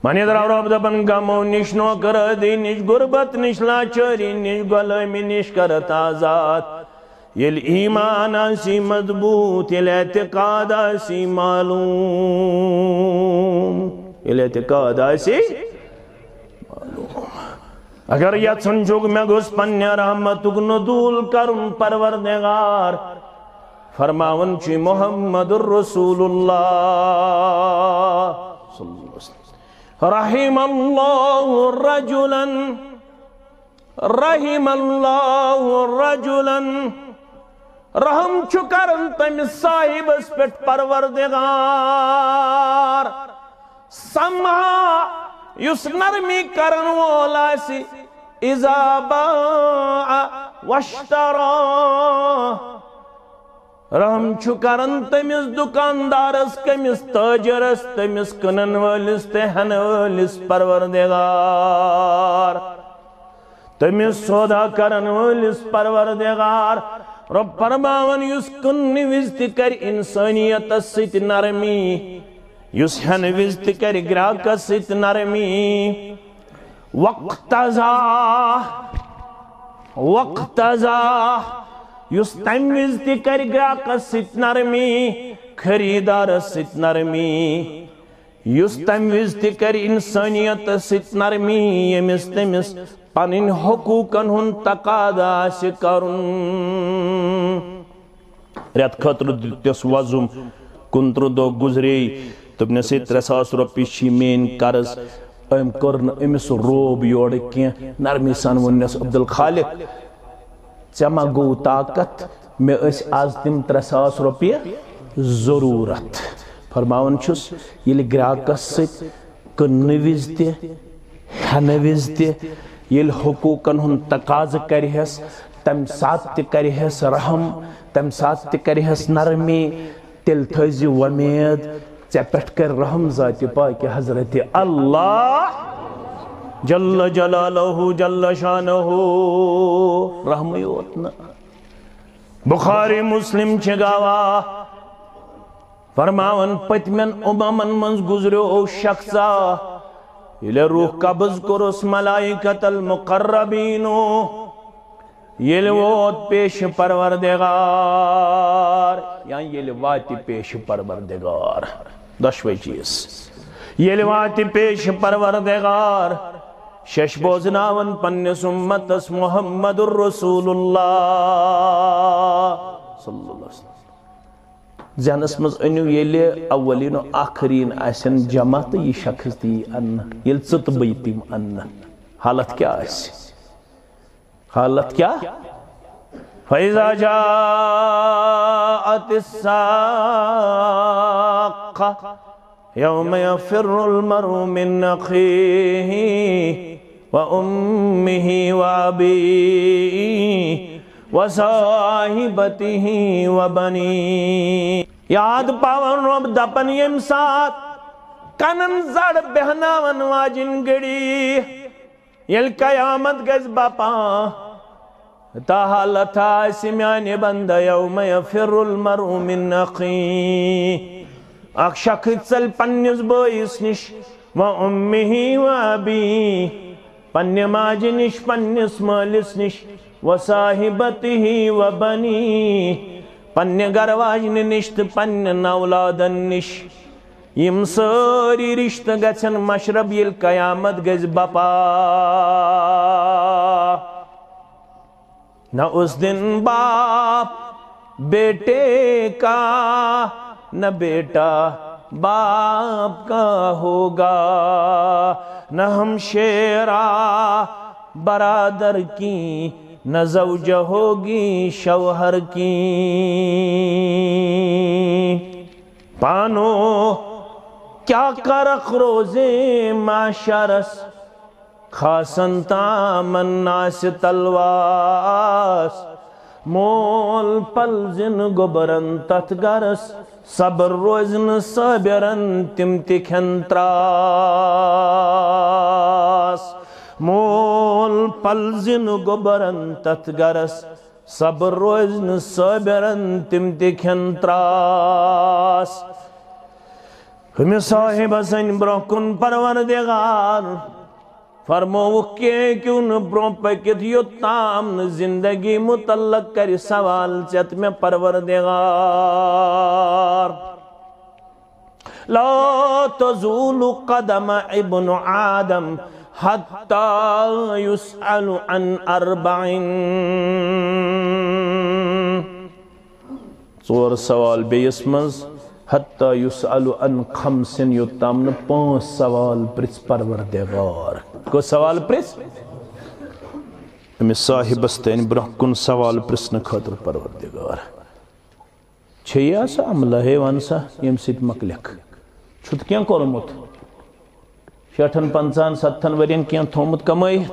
مانی در رب دپن غمو نش نوکردی نش غربت نش لاچاری نش غلامی نش کرت آزاد یل ایمان آسی مضبوط یل اعتقاد آسی معلوم یل اعتقاد آسی معلوم اگر یژھن چھُکھ مےٚ گوٚژھ پننہِ رحمتُک نزول کرُن پروردگار فرماون چھُ محمد الرسول اللہ صلی اللہ علیہ وسلم رحم اللہ رجلا رحم چھُ کرن تٔمِس صاحبس پٮ۪ٹھ پروردگار سمہا یُس نرمی کرن وول آسہِ اذا باع واشترى رحم چھُ کرن تٔمِس دکاندارس کٔمِس تاجرس تٔمِس کٕنن وٲلِس تہِ ہٮ۪نہٕ وٲلِس پروردگار تٔمِس سودا کرن وٲلِس پروردگار رب فرماون یُس کٕننہٕ وِزِ تہِ کرِ انسانیتس سۭتۍ نرمی یُس ہٮ۪نہٕ وِزِ تہِ کرِ گراکس سۭتۍ نرمی وقتزا یُس تمہِ وِزِ تہِ کرِ گراکس سۭتۍ نرمی خریدارس سۭتۍ نرمی یُس تمہِ وِزِ تہِ کرِ انسانیتس سۭتۍ نرمی ییٚمِس تٔمِس پنٕنۍ حقوٗقن ہُنٛد تقاضہٕ آسہِ کرُن رٮ۪تہٕ خٲطرٕ دِتِس وۄزُم 29 دۄہ گُزرے دوٚپنس ہے 3,000 رۄپیہِ چھی میٛٲنۍ قرض أمۍ کوٚر نہٕ أمِس روب یورٕ کینٛہہ نرمی سان ووٚننس عبدالخالق ژےٚ ما گوٚو طاقت مےٚ ٲسۍ آز تِم 3,000 رۄپیہِ ضروٗرت فرماوان چھُس ییٚلہِ گراکس سۭتۍ کٕننہٕ وِزِ تہِ ہٮ۪نہٕ وِزِ تہِ ییٚلہِ حقوٗقن ہُنٛد تقاضہٕ کرِہس تمہِ ساتہٕ تہِ کرِہس رحم تمہِ ساتہٕ تہِ کرِہس نرمی تیٚلہِ تھٲیزِ وۄمید ژےٚ پٮ۪ٹھ کرِ رحم ذاتِ پاکہِ حضرتِ اللہ جل جلالہ جل شانہ رحمٕے یوت نہٕ بخاری مسلم چھِ گواہ فرماون پٔتمٮ۪ن اُممن منٛز گُزریو شخصا ییٚلہِ روح قبض کوٚرُس ملائکۃ المقربیٖنو ییٚلہِ ووت پیش پروردگار یا ییٚلہِ واتہِ پیش پروردگار دۄشوے چیٖز ییٚلہِ واتہِ پیش پروردگار شش بوزناون پننِس اُمتس محمد الرسول اللہ صلی اللہ علیہ وسلم ذہنس منٛز أنِو ییٚلہِ اولین و آخرین آسن جمع تہٕ یہِ شخص تہِ یی اننہٕ ییٚلہِ ژٕ تہٕ بہٕ تِم اننہٕ حالت کیٛاہ آسہِ حالت کیا فَإِذَا جَاءَتِ السَّاقَّةُ يَوْمَ يَفِرُّ الْمَرْءُ مِنْ أَخِيهِ وَأُمِّهِ وَأَبِيهِ وَصَاحِبَتِهِ وَبَنِيهِ یاد پاون رب دپن یم سات کنن زڑ بہناون واجن گڑی یل قیامت گز باپا تا حالت آسی میانی بند یوم یفر المرء من اخیه اخ شخص چل پنیس بوئیس نش و امیه و ابیه پنی ماجی نش پنیس مالس نش و صاحبته و بنیه پنی گرواجن نشت پنی نولادن نش یم ساری رشتہ گچن مشرب یل قیامت گز باپا نہ اس دن باپ بیٹے کا نہ بیٹا باپ کا ہوگا نہ ہمشیرہ برادر کی نہ زوجہ ہوگی شوہر کی پانو کیا کرخ روزے معاشرس خاصن تامن ناس تلواس مول پل زن گبرن تتگرس صبر روزن صابرن تم تکھن تراس مول پلزن گبرن تت گرس صبر روزن صابرن تم تکھن تراس ہمیں صاحب حسن برکن پروردگار فرمو کیوں برو پکت یوتام زندگی متعلق کر سوال چت میں پروردگار لا تزول قدم ابن آدم حتی یسأل عن اربعین ژور سوال بیس منز حتی یسأل عن خمسن یوتام پانچ سوال پرس پروردگار کو سوال پرس امی صاحب استین برکن سوال پرسن خاطر پروردگار چھئی آسا عملہ ہے وانسا یم سیت مکلک چھت کیا کرمت 60 50 70 ورین کیا تھومت کمائیت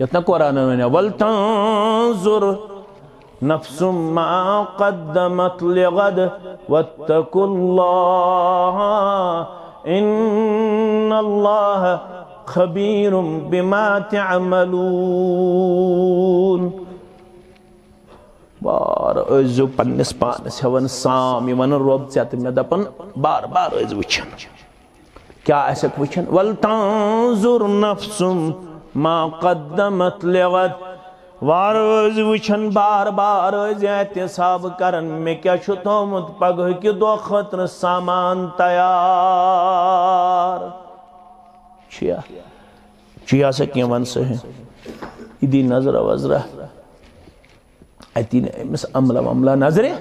یتنا قرآن ونیا وَلْتَنظُرْ نفس ما قدمت لغد واتقوا اللہ ان اللہ خبیر بما تعملون بار ازو پنس پانس ہون سام یمن روب چیت میں دپن بار بار ازو وچھن کیا ایسک وچھن وَلْتَنظُرْ نفس ما قدمت لغد وارز وچھن بار بار احتساب کرن میں کیا چھو تومت پگہ کی دو خطر سامان تیار چیا سکیں ون سے ہیں ادی نظر وزرہ ایتین امس عملہ نظرے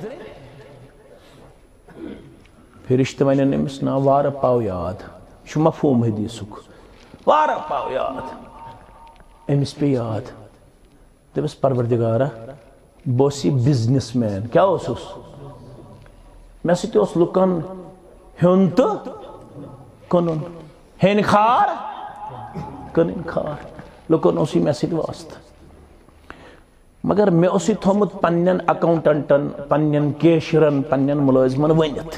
پھر اشتمانی امس نا وار پاو یاد شو مفہوم حدیثک وار پاو یاد امس پہ یاد دبس پروردگارہ بوسی بزنس مین کیا اس میں سیتے اس لکن ہن تو کنن ہن خار کنن خار لکن اسی میں سیتے واسطہ مگر میں اسی تھومت پنین اکاؤنٹنٹن پنین کیشرن پنین ملازمن ونیت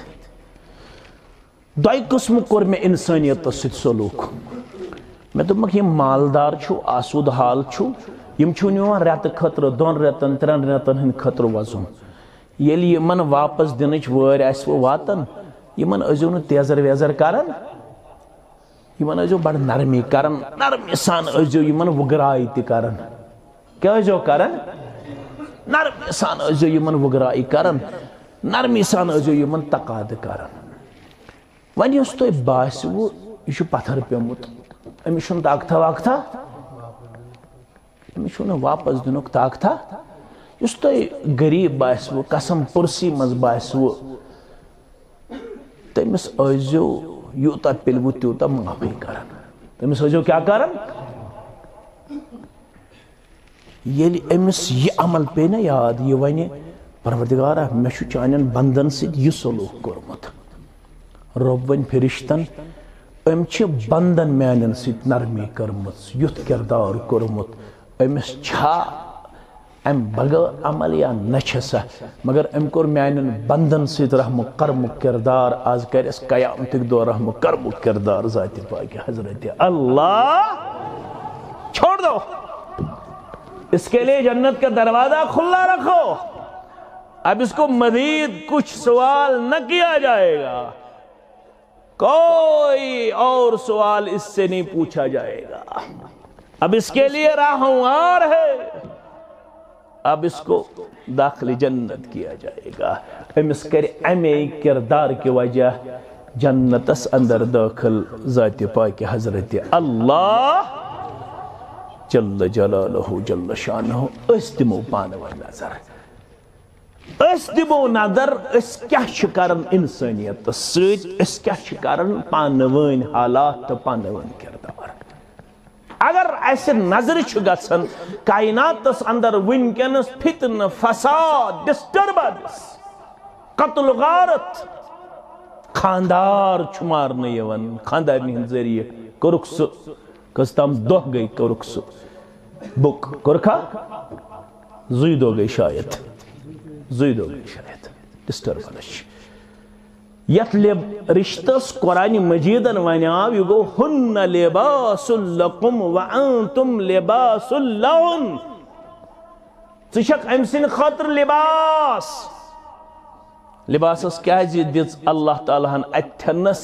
دائی قسم کور میں انسانیت سیت سلوک میں تو مکہ یہ مالدار چھو آسود حال چھو یم چھو نیوان ریت خطر دون ریتن ترن ریتن ہن خطر وزن یلی یمن واپس دنچ وار ایس وہ واتن یمن ازیون تیزر ویزر کرن یمن ازیو بڑھ نرمی کرن نرمی سان ازیو یمن وگرائی تی کرن کیا ازیو کرن نرمی سان ازیو یمن وگرائی کرن نرمی سان ازیو یمن تقاد کرن ونی اس تو باس وہ یہ پتھر پیمت امیشن طاقتہ واقتہ امیشن واپس دنک طاقتہ اس تو غریب باس وہ قسم پرسی مز باس وہ تمس ازیو یوتا پلو تیوتا معافی کرن تمس ازیو کیا کرن یلی امس یہ عمل پہ نا یاد یہ ونی پروردگارہ میں چھو چانین بندن سے یہ سلوک کرمت رب ون فرشتن ام چھ بندن میانن سیت نرمی کرمت یت کردار کرمت امس چھا ام بغیر عمل یا نچھسا مگر ام کور میانن بندن سیت رحم کرم کردار آز کر اس قیامتک دو رحم کرم کردار ذات پاک حضرت اللہ چھوڑ دو اس کے لیے جنت کا دروازہ کھلا رکھو اب اس کو مزید کچھ سوال نہ کیا جائے گا کوئی اور سوال اس سے نہیں پوچھا جائے گا اب اس کے لیے راہوار ہے اب اس کو داخل جنت کیا جائے گا امس کرے امی کردار کی وجہ جنت اس اندر داخل ذات پاک حضرت اللہ جل جلالہ جل شانہ اس دمو پانو نظر اس دمو نظر اس کیا شکرن انسانیت سیت اس کیا شکرن پانوین حالات تو پانوین کردار اگر ایسے نظر چھگسن کائنات اس اندر ونکنس فتن فساد ڈسٹربنس قتل غارت خاندار چھمار نیون خاندار نہیں ذریعے کرکس کستام دو گئی کرکس بک کرکا زید ہو گئی شاید زید ہو گئی شاید ڈسٹربنس یت رشتس قرآن مجیدن ونیاو یہ گو ہن لباس لکم وانتم لباس لہن ژٕ ام سن خاطر لباس لباسس کیا دِژ اللہ تعالیٰ ہن اتھنس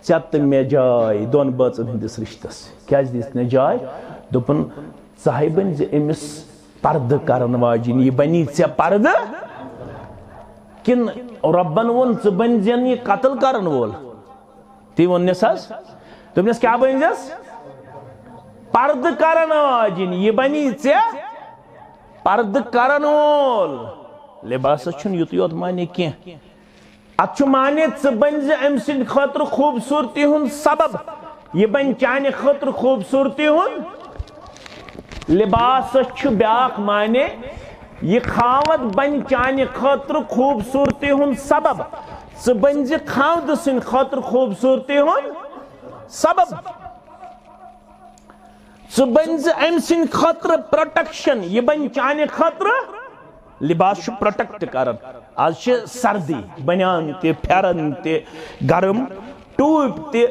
ژےٚ تہٕ مےٚ جاے دۄن بٲژن ہٕنٛدِس رشتس کیا دِژ مےٚ جاے دوٚپُن ژٕ بن زِ أمِس پردٕ کرن واجِنۍ یہِ بنی ژےٚ پردٕ کن ربن وون ژٕ بن زین یہِ قتل کرن وول تی ووننس حظ دوٚپنس کیا بن زیس پردٕ کرن واجِنۍ یہِ بنی ژےٚ پردٕ کرن وول لباسس چھُنہٕ یُتُے یوت معنی کینٛہہ اتھ چھُ معنی ژٕ بن زِ أمۍ سٕنٛدِ خٲطرٕ خوٗبصوٗرتی ہُنٛد سبب یہِ بن چانہِ خٲطرٕ خوٗبصوٗرتی ہُنٛد لباسس چھُ بیٛاکھ معنی یہ خاوند بن چانہ خاطر خوبصورتی ہند سبب ژٕ بن زِ خاوند سٕنٛدِ خاطر خوبصورتی ہند سبب ژٕ بن زِ أمۍ سٕنٛدِ خاطر پروٹیکشن یہ بن چانہ خاطر لباس چھُ پروٹیکٹ کران آز چھِ سردی بنیان تہِ پھیرن تہِ گرم ٹوٗپۍ تہِ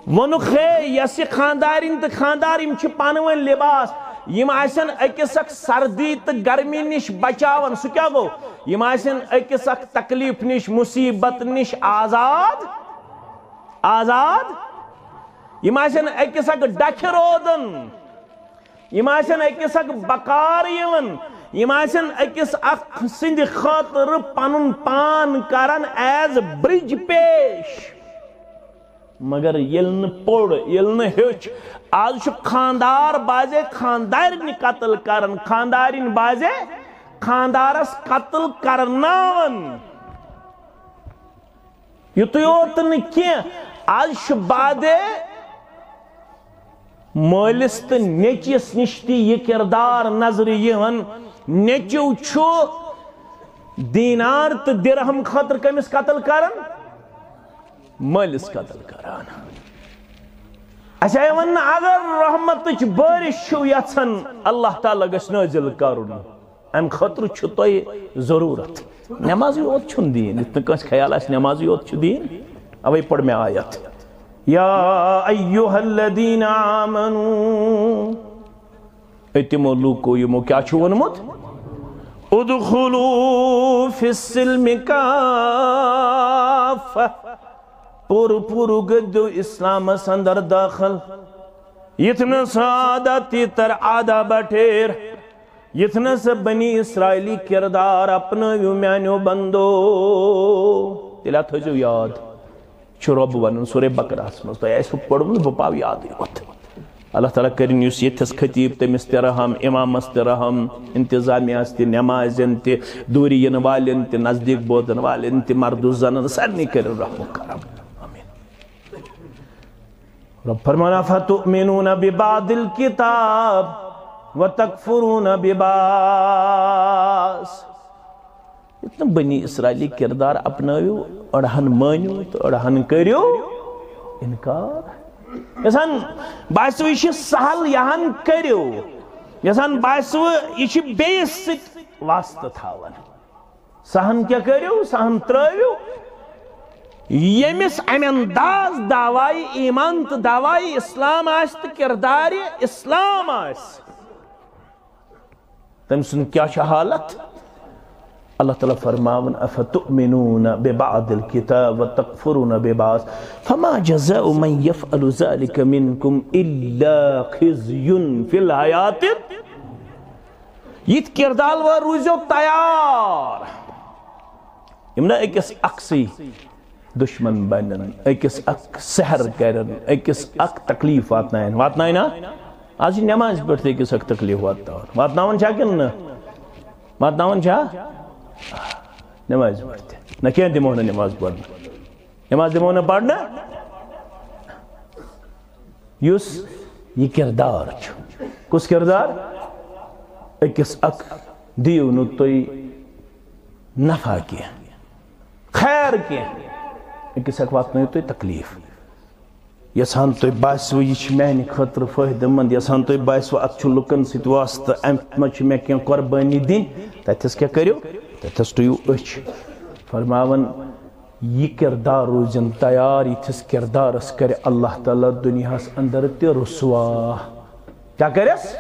ووٚنُکھ ہے یۄس یہِ خاندارِنۍ تہٕ خاندار یِم چھِ پانہٕ ؤنۍ لباس یم آسن أکِس اکھ سردی تہٕ گرمی نش بچاون سُہ کیٛاہ گوٚو یم آسن أکِس اکھ تکلیف نش مصیبت نش آزاد آزاد یم آسن أکِس اکھ ڈکھِ روزان یم آسن أکِس اکھ بکار یِوان یم آسن أکِس اکھ سٕنٛدِ خٲطرٕ پنُن پان کران ایز برج پیش مگر ییٚلہِ نہٕ پوٚر ییٚلہِ نہٕ ہیوٚچھ آز چھُ خاندار بازے خاندارنہِ قتل کران خاندارِنۍ بازے خاندارس قتل کرناون یُتُے یوت نہٕ کینٛہہ آز چھُ بادے مٲلِس تہٕ نیٚچوِس نِش تہِ یہِ کِردار نظرِ یِوان نیٚچِو چھُ دیٖنار تہٕ دِرہم خٲطرٕ کٔمِس قتل کران مٲلِس قتل کران اَسہِ آیہِ وننہٕ اگر رحمتٕچ بٲرِش چھِو یژھان اللہ تعالیٰ گژھِ نٲزِل کرُن امہِ خٲطرٕ چھُ تۄہہِ ضروٗرت نٮ۪مازٕے یوت چھُنہٕ دیٖن یِتھ نہٕ کٲنٛسہِ خیال آسہِ نٮ۪مازٕے یوت چھُ دیٖن اوے پٔر مےٚ آیت یا ایُّہا الذیٖنَ آمنوٗ تِمو لوٗکو یِمو کیٛاہ چھُ ووٚنمُت ادخلوٗ فی السلمِ کافہ پوٗرٕ گٔژھِو اسلامس اندر داخل یِتھ نہٕ سۄ عادت تیٖتر آدا بٹھیر یِتھ نہٕ سۄ بنی اسرائیلی کردار اپنٲوِو میانیو بندو تیٚلہِ تھٲیزیو یاد چھُ رۄب ونان سورے بقرہس منٛز تۄہہِ آسِوٕ پوٚرمُت بہٕ پاو یادٕے یوت اللہ تعالیٰ کٔرِنۍ یُس ییٚتھس خطیٖب تٔمِس تہِ رحم امامس تہِ رحم انتظامیہس تہِ نٮ۪مازٮ۪ن تہِ دوٗرِ یِنہٕ والٮ۪ن تہِ نزدیٖک بوزن والٮ۪ن تہِ مردٕ زنن سارنٕے کٔرِنۍ رحم و کرم رب فرمانا فتؤمنون ببعض الكتاب وتكفرون ببعض اتنا بنی اسرائیلی کردار اپنٲوِو أڑہن مٲنِو تہٕ أڑہن کٔرِو انکار یژھان باسِوٕ یہِ چھِ سہل یہن کٔرِو یژھان باسِوٕ یہِ چھِ بیٚیِس سۭتۍ واسطہٕ تھاوان سہن کیٛاہ کٔرِو سہن ترٛٲوِو ییٚمِس امہِ انداز دعوایہِ ایٖمان تہٕ دعوایہِ اسلام آسہِ تہٕ کِردارِ اسلام آسہِ تٔمۍ سُنٛد کیٛاہ چھِ حالت اللہ تعالیٰ فرماوان افتؤمنون ببعض الكتاب وتكفرون ببعض فما جزاء من يفعل ذلك منكم الا خزي في الحياة یِتھ کِردار وٲلۍ روٗزِو تیار یِم نہ أکِس اکسٕے دشمن بنن أکِس اکھ سحر کرن أکِس اکھ تکلیٖف واتناین نا آز چھِ نٮ۪مازِ پٮ۪ٹھ تہِ أکِس اکھ تکلیٖف واتناوان چھا کِنہٕ نہٕ واتناوان چھا نٮ۪مازِ پٮ۪ٹھ تہِ نہ کینٛہہ دِمو نہٕ نٮ۪ماز پرنہٕ نٮ۪ماز دِمو نہٕ پرنہٕ یُس یہِ کِردار چھُ کُس کِردار أکِس اکھ دِیِو نہٕ تُہۍ نفع کینٛہہ خیر کینٛہہ أکِس اکھ واتنٲیِو تُہۍ تکلیٖف یژھان تۄہہِ باسِوٕ یہِ چھِ میانہِ خٲطرٕ فٲیدٕ منٛد یژھان تۄہہِ باسِوٕ اَتھ چھُ لُکن سۭتۍ واسطہٕ اَمہِ منٛز چھِ مےٚ کینٛہہ قۄربٲنی دِنۍ تتھٮ۪س کیٛاہ کٔرِو تتھٮ۪س ٹُیِو أچھ فرماوان یہ کردار روزن تیار یتھس کردارس کرے اللہ تعالیٰ دنیا اندر تہ رسوا کیا کرس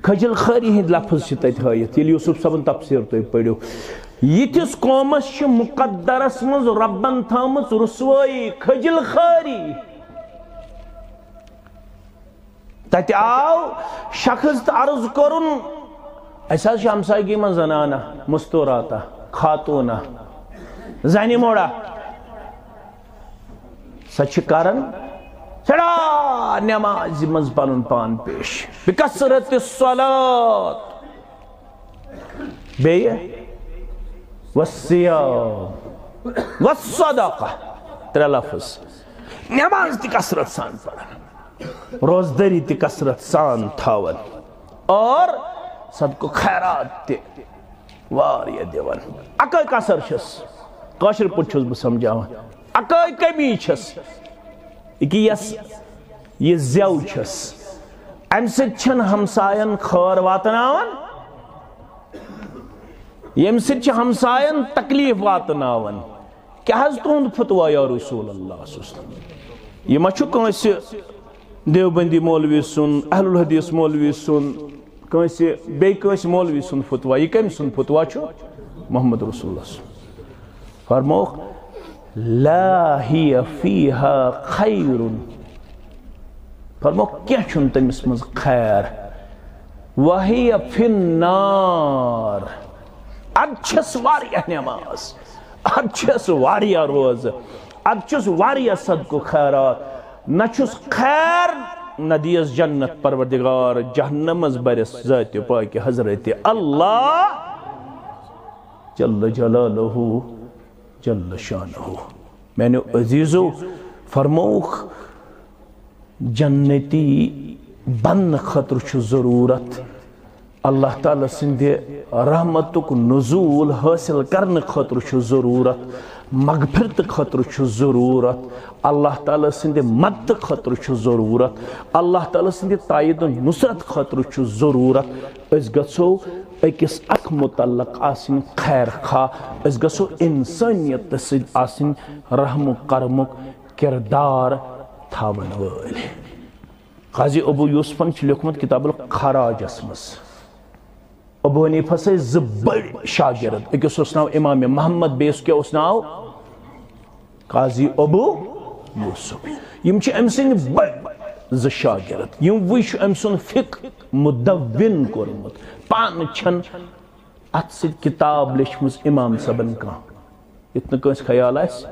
کھجل خاری ہند لفظ سے تت ہائت یل یوسف صاحبن تفسیر تھی پڑھو یتھس قومس مقدرس مز ربن تھامت رسوائی کھجل خاری تت آو شخص تو عرض کرن ایسا ہمسائیگی من زنانہ مستوراتا خاتونہ زنی موڑا سچ کارن سڑا نماز مز پنن پان پیش بکثرت الصلاة بیہ والصیام والصدقہ ترے لفظ نماز تی کثرت سان پڑھن روزداری تی کثرت سان تھاون اور صدقہ خیرات تی واریا دیوان اکائی کسر چھس کاشر پوٹ چھس بہ سمجھاوان اکائی کمی چھس کہ یس یہ زیو چھس ام سچ چھن ہمسائن خور واتناون یم سچ ہمسائن تکلیف واتناون کیا حض تہند فتوا یا رسول اللہ صلی اللہ علیہ وسلم یہ ما چھو کنسی دیوبندی مولوی سن اہل الحدیث مولوی سن کنسی بے کنسی مولوی سن فتوا یہ کم سن فتوا چھو محمد رسول اللہ صلی اللہ علیہ وسلم فرموک لا ہی فیہا خیر فرموک کیا چھن تمس مز خیر وہی فی النار اچھس واریہ نماز اچھس واریہ روز اچھس واریہ صدق خیرات نچھس خیر ندیس جنت پروردگار جہنم از برس ذات پاک حضرت اللہ جل جلالہ جل شانہ میں نے عزیزو فرموخ جنتی بن خطر چھو ضرورت اللہ تعالیٰ سندے رحمتک نزول حاصل کرنے خطر چھو ضرورت مغفرت خطر چھو ضرورت اللہ تعالیٰ سندے مدد خطر چھو ضرورت اللہ تعالیٰ سندے تائید و نصرت خطر چھو ضرورت اس گسو ایکس اک متعلق آسن خیر خواہ اس گسو انسانیت سید آسن رحم و کرمک کردار تھاون والے قاضی ابو یوسفن چھ لکھمت کتاب الخراج اسمس ابو حنیفہ سے زبر شاگرد ایکس اس ناو امام محمد بیس کے اس ناو قاضی ابو یوسف یم چھ امسن بڑ ز شاگرد یم وش امسن فقہ مدون کورمت پان چھن ات سید کتاب لیچمز امام صاحبن کان اتنا کنس خیال آئیس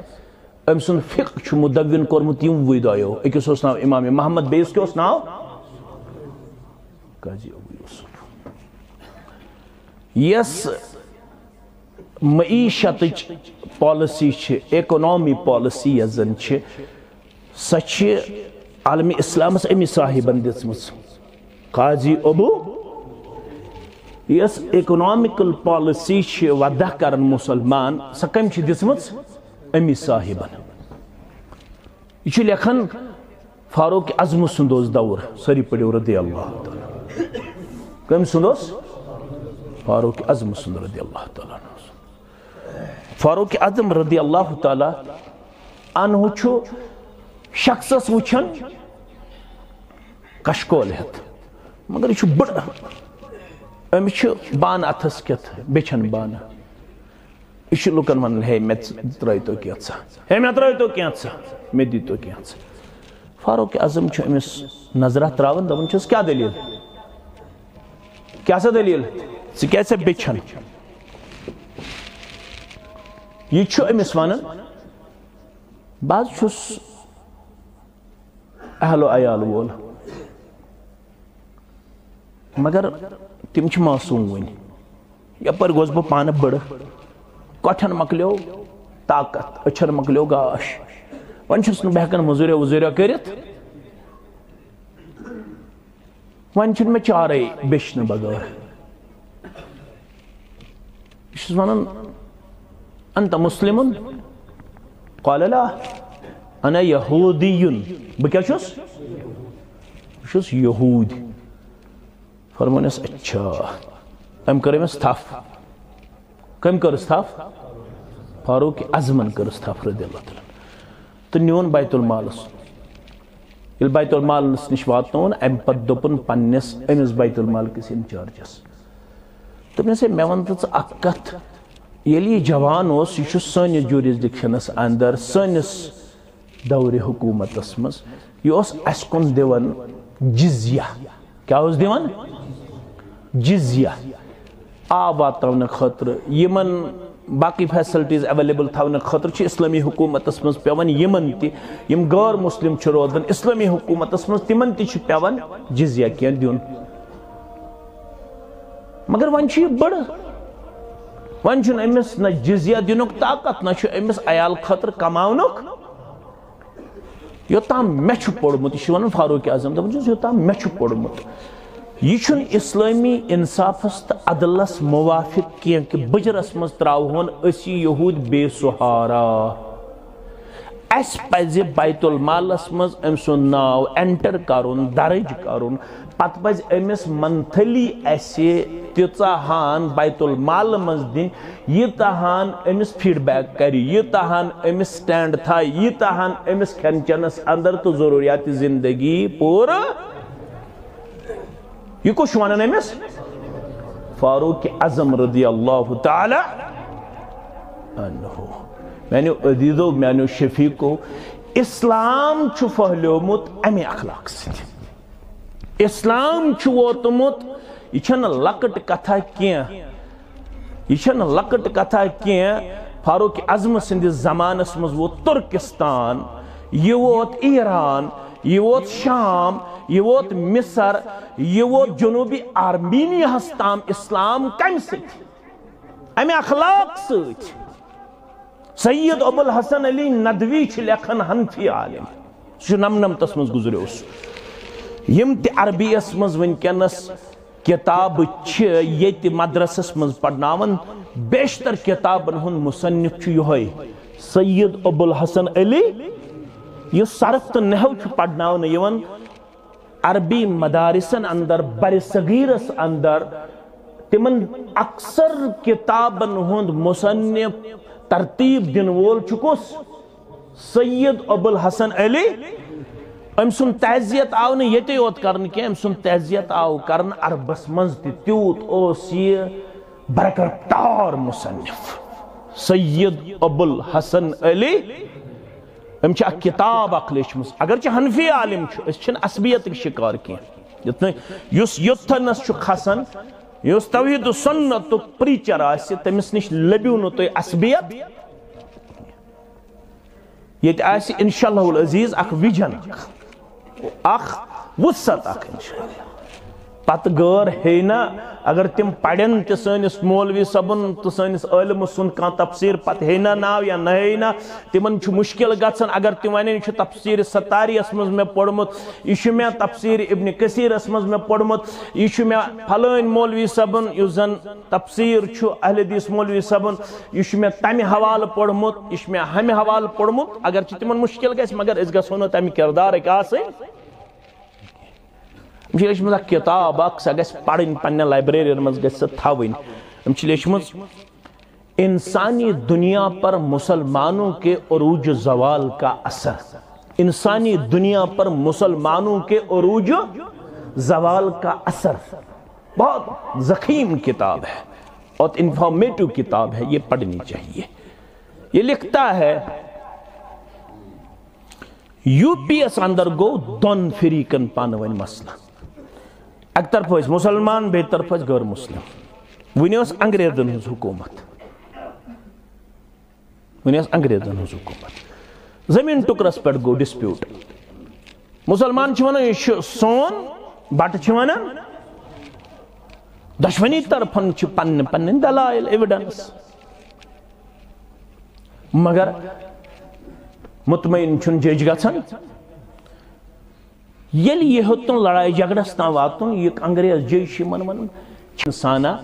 امسن فقہ چھ مدون کورمت یم ویدایو ایکس اس ناو امام محمد بیس کے اس ناو قاضی ابو یوسف یس معیشت پالیسی چھ ایکونومی پالیسی یزن چھ سچ عالمی اسلام امی صاحبن دسمس قاضی ابو یس ایکونومیکل پالیسی چھ وضع کرن مسلمان سکم چھ دسمس امی صاحبن یہ چھ لکھن فاروق اعظم سندوز دور سری پڑیو رضی اللہ تعالی کم سندوز فاروق اعظم سند رضی اللہ تعالیٰ فاروق اعظم رضی اللہ تعالیٰ عنہ چھو شخصس وچھن کشکول ہت مگر یہ چھو بڑا امی چھو بان اتھس کت بیچن بانا یہ چھو لکن ون ہے میں ترائی تو کیا تسا ہے میں ترائی تو کیا تسا میں دی تو کیا تسا فاروق اعظم چھو امیس نظرہ تراون دون چھوس کیا دلیل کیا سا دلیل سے کیسے بیچن یہ چھو امیس وانن بعض چھوس اہل و عیال وول مگر تم چھ معصوم ون یا پر گوز بہ پانہ بڑ کٹھن مکلیو طاقت اچھر مکلیو گاش ون چھس نہ بہکن مزوریا وزوریا کرت ون چھن میں چارے بیشن بغیر چھس ونن انت مسلم قال لا انا یہودی بہ کیا چھس یہود فرمانس اچھا ام کرے میں تھف کم کرس تھف فاروق اعظمن کرس تھپ رضی اللہ تعالیٰ تو نیون بیت المالس یل بیت المالس نش واتنون ام پت دوپن پنس امس بیت المال کس انچارجس دوپنس مے ون تو اک کت یل یہ جوان اوس یہ سنس جورسڈکشنس اندر سنس دور حکومتس مز یہ اس کن دیون جزیہ کیا اس دیون جزیہ آب واتن خاطر یمن باقی فیسلٹیز اویلیبل تھاون خاطر چھ اسلامی حکومتس مز پیون یمن تی یم غیر مسلم چھ روزان اسلامی حکومتس مز تمن تی چھ پیون جزیہ کین دیون مگر ون چھ یہ بڑ ون چھ امس نہ جزیہ دینک طاقت نہ چھ امس عیال خاطر کماونک یوتام مے چھ پوڑمت یہ ون فاروق اعظم دپان یوتام مے چھ پوڑمت یہ چھن اسلامی انصافس تو عدلس موافق کی کہ بجرس مز تراؤہن اسی یہود بے سہارا اس پزِ بیت المالس مز ام سن ناو انٹر کرن درج کرن پت پز امس منتھلی ایسے تیژاہان بیت المال مز دن یہ تہان امس فیڈ بیک کری یہ تہان امس سٹینڈ تھا یہ تہان امس کھین چنس اندر تو ضروریات زندگی پور یہ کچھ ونان امس فاروق اعظم رضی اللہ تعالی عنہ میانو عزیزو میانو شفیقو اسلام چھو پھہلیومت امی اخلاق ست اسلام چھو ووتمت یہ چھن لکٹ کتھا کیا فاروق اعظم سندس زمانس مز ووت ترکستان یہ ووت ایران یہ ووت شام یہ ووت مصر یہ ووت جنوبی آرمینیا ہستام اسلام کم ست امی اخلاق ست سید ابو الحسن علی ندوی چھ لکھن حنفی عالم چھ نمنمتس مز گزریوس یم تی عربی اس مز ونکنس کتاب چھ یت مدرسس مز پڑھناون بیشتر کتابن ہن مصنف چھ یہوے سید ابو الحسن علی یہ صرف تو نحو چھ پڑھناون یون عربی مدارسن اندر بر صغیرس اندر تمن اکثر کتابن ہند مصنف ترتیب دن وول چکس سید ابو الحسن علی ام سن تعزیت آو نے یتے یوت کرن کی ام سن تعزیت آو کرن عربس منز تیوت اوس یہ برکتار مصنف سید ابو الحسن علی ام چھ کتاب اخ لیچمس اگرچہ حنفی عالم چھ اس چھن عصبیت شکار کی یس یتھنس چھ کھسن یس توحید و سنت پریچر آسی تمس نش لبیو نو توی عصبیت یہ آسی انشاءاللہ العزیز اخ ویجن اخ وسط اخ انشاءاللہ پت غور ہے نا اگر تم پڑھن تے سنس مولوی صبن تو سنس علم سن کان تفسیر پت ہے نا ناو یا نہ ہے نا تمن چھ مشکل گژھن اگر تم ونن چھ تفسیر ستاری اس مز میں پڑھمت یہ میں تفسیر ابن کثیر اس مز میں پڑھمت یہ میں فلان مولوی صبن یس زن تفسیر چھ اہل حدیث مولوی صبن یہ میں تمہ حوالہ پڑھمت یہ میں ہمہ حوالہ پڑھمت اگر چھ تمن مشکل گژھ مگر اس گژھو نہ تمہ کردار ایک آسن لیچمز اک کتاب اک سا گژھ پڑھن پنہ لائبریری مز گژھ تھاون لیچمز انسانی دنیا پر مسلمانوں کے عروج زوال کا اثر انسانی دنیا پر مسلمانوں کے عروج زوال کا اثر بہت ضخیم کتاب ہے اور انفارمیٹو کتاب ہے یہ پڑھنی چاہیے یہ لکھتا ہے یو پی ایس اندر گو دون فریقن پانوین مسئلہ ایک طرف ہے مسلمان بے طرف ہے غیر مسلم ونیوس انگریزن ہز حکومت زمین ٹکرس پر گو ڈسپیوٹ مسلمان چھوانا یہ سون بٹ چھوانا دشمنی طرفن چھ پن دلائل ایویڈنس مگر مطمئن چھن جیج گژھن یل یہ ہوتن لڑائی جھگڑس تان واتن یہ انگریز جیش من سانا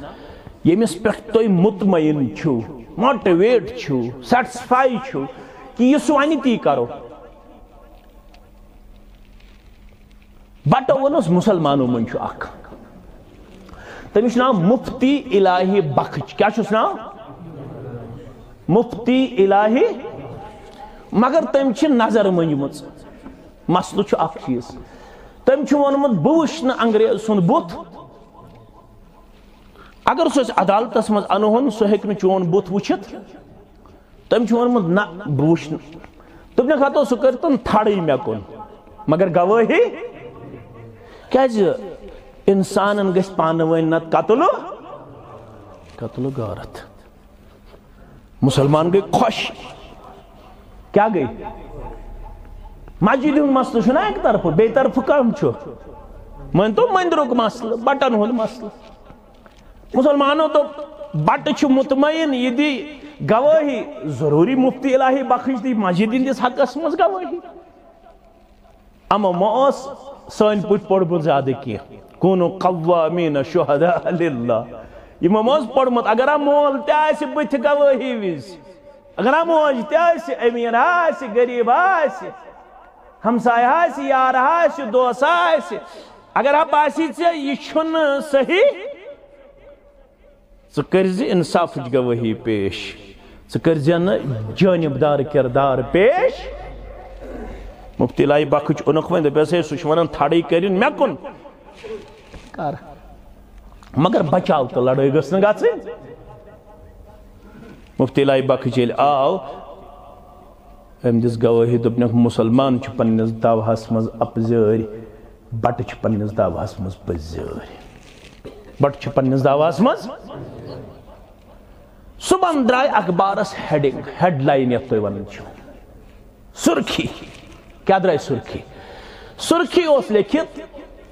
یمس پہ تھی مطمئن چھو موٹیویٹ چھو سیٹسفائی چھو کہ یہ سوانی تی کرو بٹ ونس مسلمانوں من چھو اخ تمس نام مفتی الہی بخش کیا چھس نام مفتی الہی مگر تم چھ نظر منجمت مسلہ چھ اخ چیز تم چھ ونمت بہ وچھ نہ انگریز سن بت اگر سہ عدالتس مز انہون سہ ہیک نہ چون بت وچھت تم چھ ونمت نہ بہ وچھ تم نے کہا سہ کرتن تھڑی مے کن مگر گواہی کیاز انسانن گژھِ پانہٕ ؤنۍ نت قتل غارت مسلمان گئی خوش کیا گئی مسجد ہند مسئلہ چھنا ایک طرف بے طرف کم چھ من تو مندرک مسئلہ بٹن ہند مسئلہ مسلمانوں تو بٹ چھ مطمئن یہ دی گواہی ضروری مفتی الہی بخش دی مسجد ہندس حقس مز گواہی اما مس سن پٹ پڑھ زیادہ کی کونو قوامین شہداء للہ یہ مز پڑھمت اگر مول تہ بت گواہی وز اگر موج تہ امیر آس غریب آس ہمسائے آس یار آس دوست آس اگر آپ آسی ژے یہ چھن صحیح ژٕ کرزِ انصافٕچ گواہی پیش ژٕ کرزِ نہٕ جانبدار کردار پیش مفتی الہی بخش اونُکھ وۄنۍ دپیس ہے سُہ چھُ ونان تھڑی کٔرِن مےٚ کُن کر مگر بچاو تو لڑائی گژھِ نہٕ گژھٕنۍ مفتی الہی بخش ییٚلہِ آو أمۍ دِژ گوٲہی دوٚپنکھ مُسلمان چھُ پننِس دعواہس منٛز اپزٲرۍ بٹہٕ چھِ پننِس دعواہس منٛز پٔزٲرۍ بٹہٕ چھِ پننِس دعواہس منٛز صبحن درٛاے اخبارس ہیڈنگ ہیڈ لائن یتھ تُہۍ ونان چھِو سرخی کیا درٛاے سرخی اوس لیکھِتھ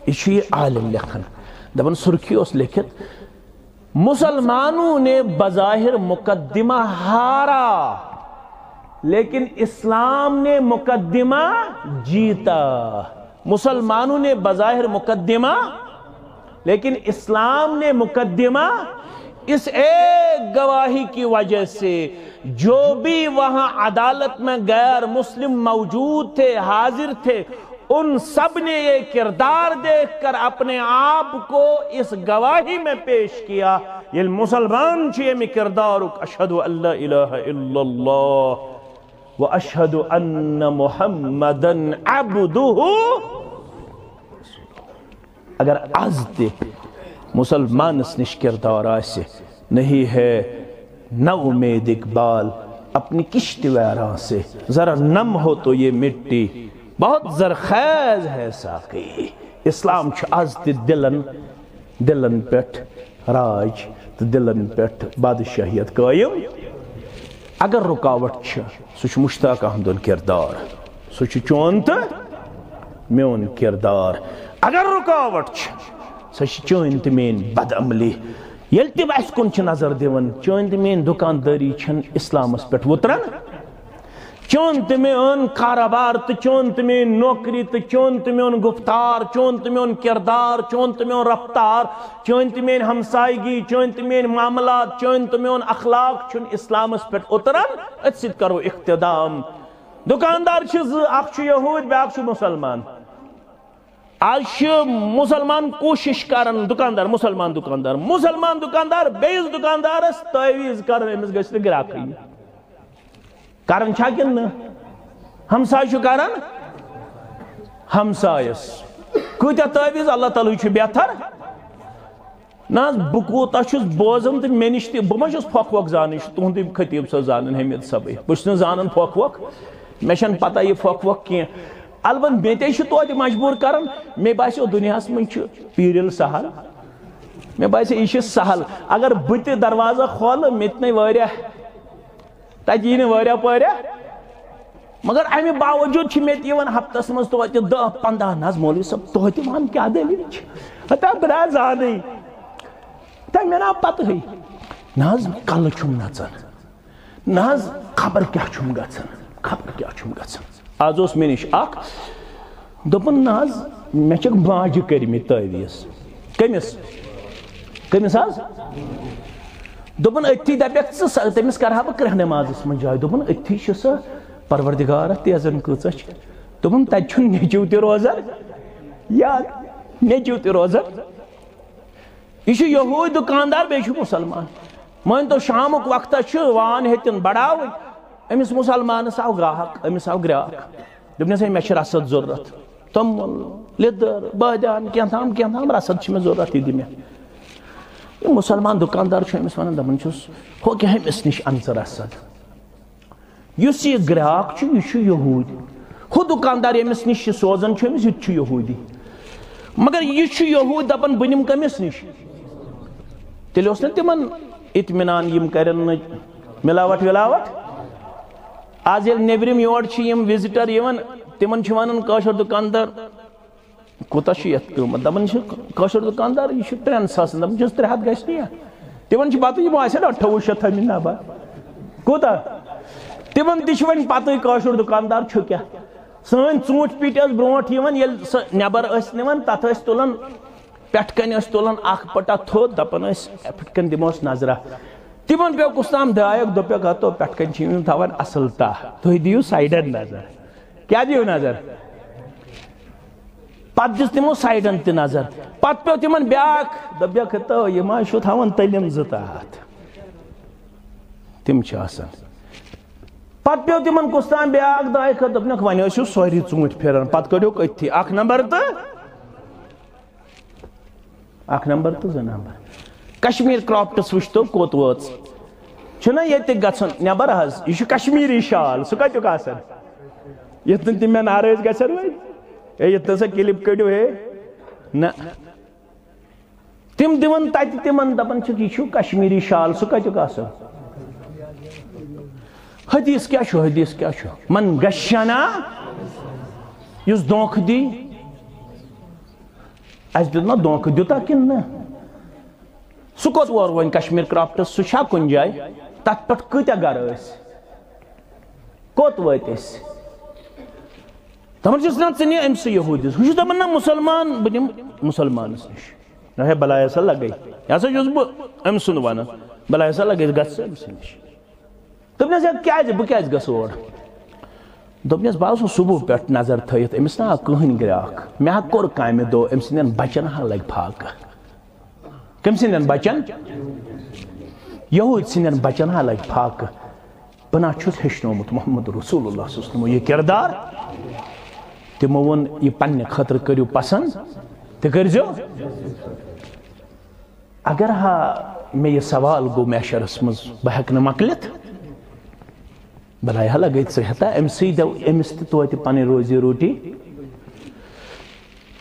یہ چھُ یہ عالم لیکھان دپان سرخی اوس لیکھِتھ مسلمانوں نے بظاہر مقدمہ ہارا لیکن اسلام نے مقدمہ جیتا مسلمانوں نے بظاہر مقدمہ لیکن اسلام نے مقدمہ اس ایک گواہی کی وجہ سے جو بھی وہاں عدالت میں غیر مسلم موجود تھے حاضر تھے ان سب نے یہ کردار دیکھ کر اپنے آپ کو اس گواہی میں پیش کیا یہ مسلمان چھے میں کردار اشہد ان لا الہ الا اللہ واشہد ان محمدن عبدہ اگر از دے مسلمان اس نش کردار آسے نہیں ہے نہ امید اقبال اپنی کشت ویراں سے ذرا نم ہو تو یہ مٹی بہت زرخیز ہے ساقی اسلام چھ از تی دلن پیٹھ راج تو دلن پیٹھ بادشاہیت قائم اگر رکاوٹ چھ سوچ مشتاق احمدن کردار سوچ چون تو میون کردار اگر رکاوٹ چھ سوچ چون تو مین بد عملی یل تی اس کن چھ نظر دیون چون تو مین دکانداری چھن اسلامس پیٹھ وطرن چون تو میون کاروبار تو چون تو مین نوکری تو چون تو میون گفتار چون تو میون کردار چون تو میون رفتار چون تو مین ہمسائیگی چون تو مین معاملات چون تو میون اخلاق چھن اسلامس پیٹھ اترن ات سید کرو اقتدام دکاندار چھ اخ چھ یہود بیاکھ چھ مسلمان آج چھ مسلمان کوشش کرن دکاندار مسلمان دکاندار بیس دکاندارس تعویز کرن امس گژھِ نہٕ گراکھٕے کرن چھا کن ہمسائے چھُ کرن ہمسایس کۭتیاہ تعویز اللہ تعالیٰ چھُ بہتر نا بہ کوتاہ چھُس بوزان تہٕ مےٚ نِش تہِ بہٕ ما چھُس پھۄکھ وۄکھ زانان یہِ چھُ تُہُنٛدُے خطیب صٲب زانان حمید صٲبٕے بہٕ چھُس نہٕ زانان پھۄکھ وۄکھ مےٚ چھَنہٕ پتہ یہِ پھۄکھ وۄکھ کینٛہہ البتہ مےٚ تے چھُ توتہِ مجبوٗر کران مےٚ باسیو دُنیاہس منٛز چھُ پیٖرِل سہل مےٚ باسیو یہِ چھُ سہل اگر بہٕ تہِ دروازٕ کھولہٕ مےٚ تہِ نَے واریاہ تَتہِ یی نہٕ واریاہ پٲرِتھ مگر امہِ باوجوٗد چھِ مےٚ تہِ یِوان ہفتس منٛز توتہِ 10-15 نہ حظ مولوی صٲب توتہِ وَن کیٛاہ دٔلیٖل چھِ ہتا بہٕ درٛاس زانٕے تہٕ مےٚ نا پتہٕے نہ حظ کلہٕ چھُم نژان نہ حظ خبر کیٛاہ چھُم گژھان آز اوس مےٚ نِش اکھ دوٚپُن نہ حظ مےٚ چھکھ ماجہِ کٔرمٕتۍ تعویٖز کٔمِس حظ دوٚپُن أتھی دپیکھ ژٕ تٔمِس کرہا بہٕ کرٛہہ نٮ۪مازس منٛز جاے دوٚپُن أتھی چھِ سۄ پروردگارہ تیزن کۭژاہ چھِ دوٚپُن تتہِ چھُ نیٚچِو تہِ روزان نیٚچِو تہِ روزان یہ چھُ یہوٗدۍ دُکاندار بیٚیہِ چھُ مُسلمان مان تو شامک وقت وان ہیتن بڑاو امس مسلمانس آو گراہک امس آو گراہک دپنس ہے مے رسد ضرورت توٚمُل لیدر بٲدیان کینٛہہ رسد چھ مے ضرورت یہ دی مے یہ مسلمان دکاندار چھ امس ونان دپان چھس ہو کہ امس نش ان ژٕ رسد یس یہ گراہک چھ یہ چھ یہود ہو دکاندار امس نش سوزان چھ امس یہ چھ یہودی مگر یہ چھ یہود دپان بہ نم کمس نش تیلہِ اوس نہ تمن اطمینان یم کرن ملاوٹ ولاوٹ آج ییٚلہِ نیبرِم یور چھ یم وزٹر یوان تمن چھ ونان کٲشُر دکاندار کوتاہ چھ یتھ قۭمت دپان چھ کٲشُر دکاندار یہ چھ 3,000 دپان چھس 300 گژھِ نہٕ تمن چھ پتہ یم آسن 2800 تھٲمٕتۍ نبا کوتاہ تمن تہ چھ وۄنۍ پتہ کٲشُر دکاندار چھ کیاہ سٲنۍ ژوٗنٛٹھۍ پیٖٹۍ ٲس برونٛٹھ یوان ییٚلہِ سۄ نٮ۪بر ٲسۍ نِوان تتھ ٲسۍ تُلان پٮ۪ٹھٕ کَنۍ ٲسۍ تُلان اکھ پٹا تھوٚد دپان ٲسۍ پٮ۪ٹھٕ کَنۍ دِموس نظرا تمن پیو کُس تام درٛایکھ دوٚپکھ ہتو پٮ۪ٹھٕ کَنۍ چھِ یِم تھاوان اصل تاہ تُہۍ دِیِو سایڈن نظر کیٛاہ دِیِو نظر پتہٕ دِژ تِمو سایڈن تہِ نظر پتہٕ پیو تمن بیٛاکھ دوٚپکھ ہتو یِم حظ چھِو تھاوان تٔلِم 2 تاہت تِم چھِ آسان پتہٕ پیو تمن کُس تام بیٛاکھ درٛایکھ دوٚپنکھ وۄنۍ ٲسِو سٲری ژوٗنٛٹھۍ پھِران پتہٕ کٔڑِکھ أتھی 1 نمبر تہٕ 1 نمبر تہٕ 2 نمبر کشمیر کرافٹس وٕچھتو کوٚت وٲژ چھُنہ ییٚتہِ گژھُن نٮ۪بر حظ یہ چھُ کشمیری شال سُہ کتیُک آسان یتھ نہٕ تِم مےٚ ناراض گژھن وۄنۍ ہے یتھ نسا کلپ کٔڑِو ہے نہ تِم دِوان تتہِ تِمن دپان چھِکھ یہ چھُ کشمیری شال سُہ کتیُک آسان حدیث کیٛاہ چھُ حدیث کیٛاہ چھُ من گشنا یُس دھونکہٕ دی اسہِ دیُت نا دھونکہٕ دیُتا کِنہٕ نہ سُہ کوٚت وور وۄنۍ کشمیر کرافٹس سُہ چھا کُنہِ جایہِ تتھ پٮ۪ٹھ کۭتیاہ گرٕ ٲسۍ کوٚت وٲتۍ أسۍ دپان چھِس نہ ژٕ نہِ أمسٕے یہوٗدِس ہُہ چھُ دپان نہ مُسلمان بہٕ نِمہٕ مُسلمانس نِش ہے بلاے ہسا لگے یہ ہسا چھُس بہٕ أمۍ سُنٛد ونان بلاے ہسا لگے گژھ ژٕ أمسٕے نِش دوٚپنس ہے کیٛازِ بہٕ کیٛازِ گژھٕ اور دوٚپنس بہٕ آسو صبح پٮ۪ٹھ نظر تھٲیِتھ أمِس نہ آو کٕہٕنۍ گراکھ مےٚ ہا کوٚر کامہِ دۄہ أمۍ سٕنٛدٮ۪ن بچن ہا لگہِ فاقہٕ کٔمۍ سٕنٛدٮ۪ن بچن یہوٗدۍ سٕنٛدٮ۪ن بچن ہا لگہِ فاقہٕ بہٕ نہ چھُس ہیٚچھنومُت محمد رسول اللہ صلی اللہ علیہ وسلم یہِ کردار تِمو ووٚن یہِ پننہِ خٲطرٕ کٔرِو پسنٛد تہِ کٔرۍزیو اگر ہا مےٚ یہِ سوال گوٚو میشرس منٛز بہٕ ہٮ۪کہٕ نہٕ مۄکلِتھ بلاے ہا لگے ژٕ ہٮ۪تا أمسٕے دِو أمِس تہِ توتہِ پنٕنۍ روزی روٹی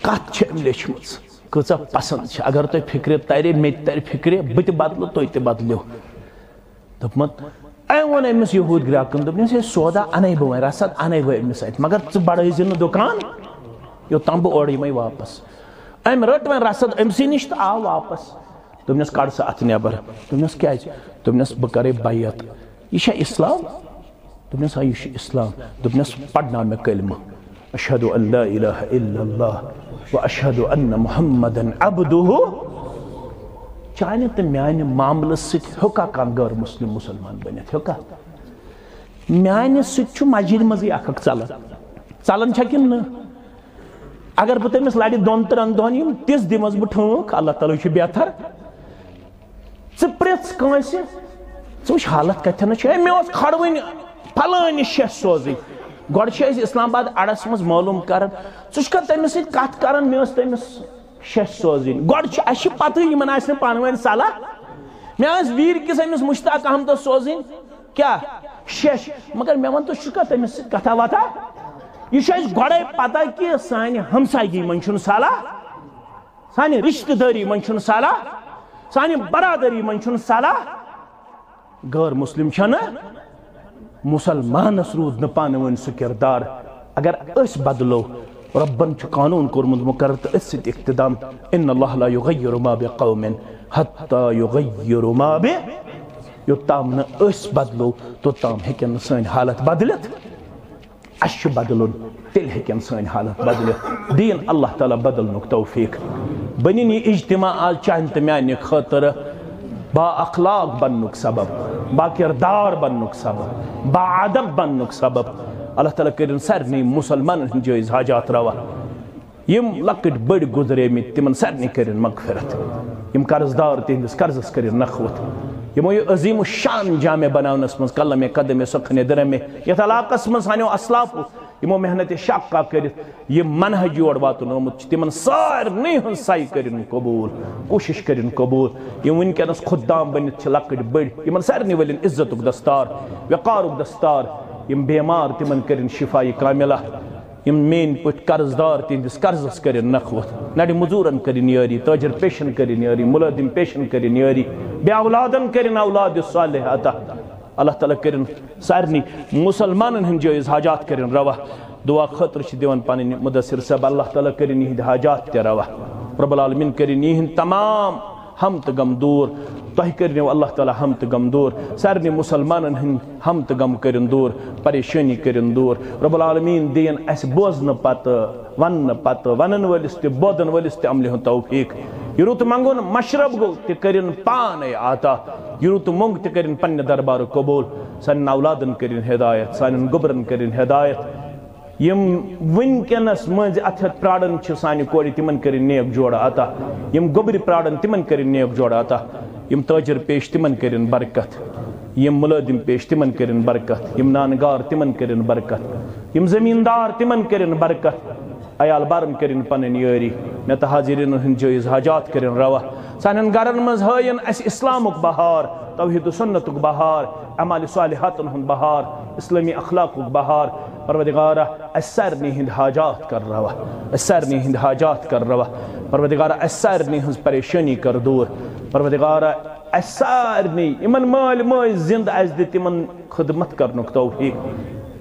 کتھ چھِ أمۍ لیچھمٕژ کۭژاہ پسنٛد چھِ اگر تۄہہِ فِکرِ ترِ مےٚ تہِ ترِ فِکرِ بہٕ تہِ بدلہٕ تُہۍ تہِ بدلِو دوٚپمت أمۍ ووٚن أمِس یہوٗد گراکن دوٚپنس ہے سودا انے بہٕ وۄنۍ رسد انے بہٕ أمِس اتھِ مگر ژٕ بڑٲیزِ نہٕ دُکان یوٚتام بہٕ اورٕ یِمے واپس أمۍ رٔٹ وۄنۍ رسد أمسٕے نِش تہٕ آو واپس دوٚپنس کڑ سا اتھ نٮ۪بر دوٚپنس کیٛازِ دوٚپنس بہٕ کرے بیعت یہِ چھا اسلام دوٚپنس آ یہِ چھُ اسلام دوٚپنس پرناو مےٚ کلمہٕ اشہد ان لا الہ الا اللہ واشہد ان محمدن عبدہ چانہِ تہٕ میانہِ معاملہٕ سۭتۍ ہیوٚکا کانٛہہ غٲر مسلم مسلمان بٔنِتھ ہیوٚکا میانہِ سۭتۍ چھُ مسجدِ منٛزٕے اکھ اکھ ژلان چھا کِنہٕ نہ اگر بہٕ تٔمِس لڑِ 2-3 دۄہن یِم تِژھ دِمس بہٕ ٹھٲنٛک اللہ تعالیٰ چھُ بہتر ژٕ پرٛژھ کٲنٛسہِ ژٕ وٕچھ حالت کتھٮ۪نس چھِ ہے مےٚ اوس کھڑوٕنۍ فلٲنِس شیٚش سوزٕنۍ گۄڈٕ چھِ أسۍ اسلام آباد اڑس منٛز معلوٗم کران ژٕ چھُکھا تٔمِس سۭتۍ کتھ کران مےٚ ٲس تٔمِس شیٚش سوزٕنۍ گۄڈٕ چھِ اسہِ چھِ پتہٕ یِمن آسہِ نہٕ پانہٕ ؤنۍ صلح مےٚ ٲس ویٖر کِس أمِس مشتاق احمدس سوزٕنۍ کیٛاہ شیٚش مگر مےٚ وَن تہٕ چھُکھا تٔمِس سۭتۍ کتھا وتھا یہ چھُ اسہِ گۄڈے پتہ کہِ سانہِ ہمسایگی منٛز چھُنہٕ صلح سانہِ رشتہٕ دٲری منٛز چھُنہٕ صلح سانہِ برادری منٛز چھُنہٕ صلح غٲر مسلم چھنہٕ مسلمانس روٗد نہٕ پانہٕ ؤنۍ سُہ کردار اگر أسۍ بدلو ربن چھُ قانوٗن کوٚرمُت مُقرر تہٕ أتھۍ سۭتۍ اقتدام ان اللہ لا یغیر ما بقوم حتی یغیروا ما یوٚتام نہٕ أسۍ بدلو توٚتام ہیٚکن نہٕ سٲنۍ حالت بدلِتھ اسہِ چھُ بدلُن تیٚلہِ ہیٚکن سٲنۍ حالت بدلِتھ دِیِن اللہ تعالیٰ بدلنُک توفیٖق بنِن یہِ اجتماع آز چانہِ تہٕ میانہِ خٲطرٕ با اخلاق بننُک سبب با کردار بننُک سبب با ادب بننُک سبب اللہ تعالیٰ کٔرِن سارنٕے مُسلمانن ہٕنٛدۍ جٲیز حاجات روا یِم لۄکٕٹۍ بٔڑۍ گُزریمٕتۍ تِمن سارنٕے کٔرِن مغفرت یِم قرض دار تِہنٛدِس قرضس کٔرِن نخوت یمو یہ عظیم الشان جامع بناونس مز قلم قدم سخن درم یت علاقس مز سانو اسلافو یمو محنت شاقہ کرت یہ منہج یور واتن آمت تمن سارنی ہن سائی کرن قبول کوشش کرن قبول یم ونکس خدام بنت لکٹ بڑ یمن سارنی ولن عزتک دستار وقارک دستار یم بیمار تمن کرن شفائی کاملہ یم مین پٹ قرض دار تہندس قرضس کرن نخوت نڑ مزورن کرن یاری تاجر پیشن کرن یاری ملازم پیشن کرن یاری بے اولادن کرن اولاد صالح عطا اللہ تعالیٰ کرن سارنی مسلمانن ہن جائز حاجات کرن روا دعا خطر چھ دیوان پانی مدثر صاحب اللہ تعالیٰ کرن یہ حاجات تے روا رب العالمین کرن یہ تمام ہم تو غم دور تہ کرنو اللہ تعالیٰ ہم تو غم دور سارنی مسلمانن ہن ہم تو غم کرن دور پریشانی کرن دور رب العالمین دین اس بوزن پتہ ون پتہ ونن ولس تہ بودن ولس تہ عمل ہن توفیق یہ رت منگون مشرب گو تہ کرن پانے عطا یہ رت منگ تہ کرن پنہ دربار قبول سان اولادن کرن ہدایت سان گبرن کرن ہدایت یم ونکس مز اتھت پراڑن چھ سانہ کوڑی تمن کرن نیک جوڑا عطا یم گبر پراڑن تمن کرن نیک جوڑا عطا یم تاجر پیش تمن کرن برکت یم ملازم پیش تمن کرن برکت یم نانگار تمن کرن برکت یم زمیندار تمن کرن برکت عیال بارن کرن پنن یاری نت حاضرین ہن جائز حاجات کرن روا سانن گرن مز ہین اس اسلامک بہار توحید و سنتک بہار اعمال صالحاتن ہن بہار اسلامی اخلاقک بہار پروردگارہ اسرنی ہند حاجات کر روا اسرنی ہند حاجات کر روا پروردگارہ اسرنی ہنز پریشانی کر دور پروردگارہ اسرنی امن مال موج زند از دت تمن خدمت کرنک توفیق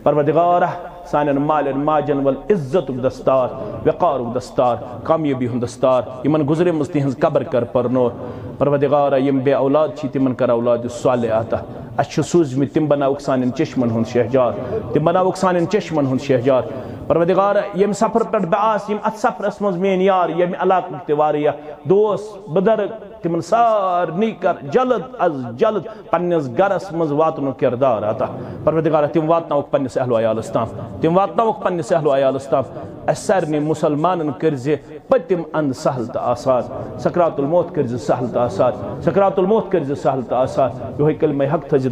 پروردگارہ سانن مالن ماجن والعزت دستار وقار دستار کامیابی ہند دستار یمن گزرے مز تہنز قبر کر پرنور پروردگارہ یم بے اولاد چھ تمن کر اولاد صالح عطا اچھ سوزمت تم بناوک سانن چشمن ہند شہجار تم بناوک سانن چشمن ہند شہجار پروردگارہ یم سفر پہ باس یم ات سفرس مز مین یار یم علاقہ تہ واریاہ دوست بدرگ تمن سارنی کر جلد از جلد پنس گرس مز واتن کردار عطا پروردگارہ تم واتناوک پنس اہل و عیالس تام تم واتناوک پنس اہل و عیالس تام اسرنی مسلمانن کرزِ پتم اند سہل تہ آسان سکرات الموت کرزِ سہل تہ آسان سکرات الموت کرزِ سہل تہ آسان یہوے کلمہ حق تھزِ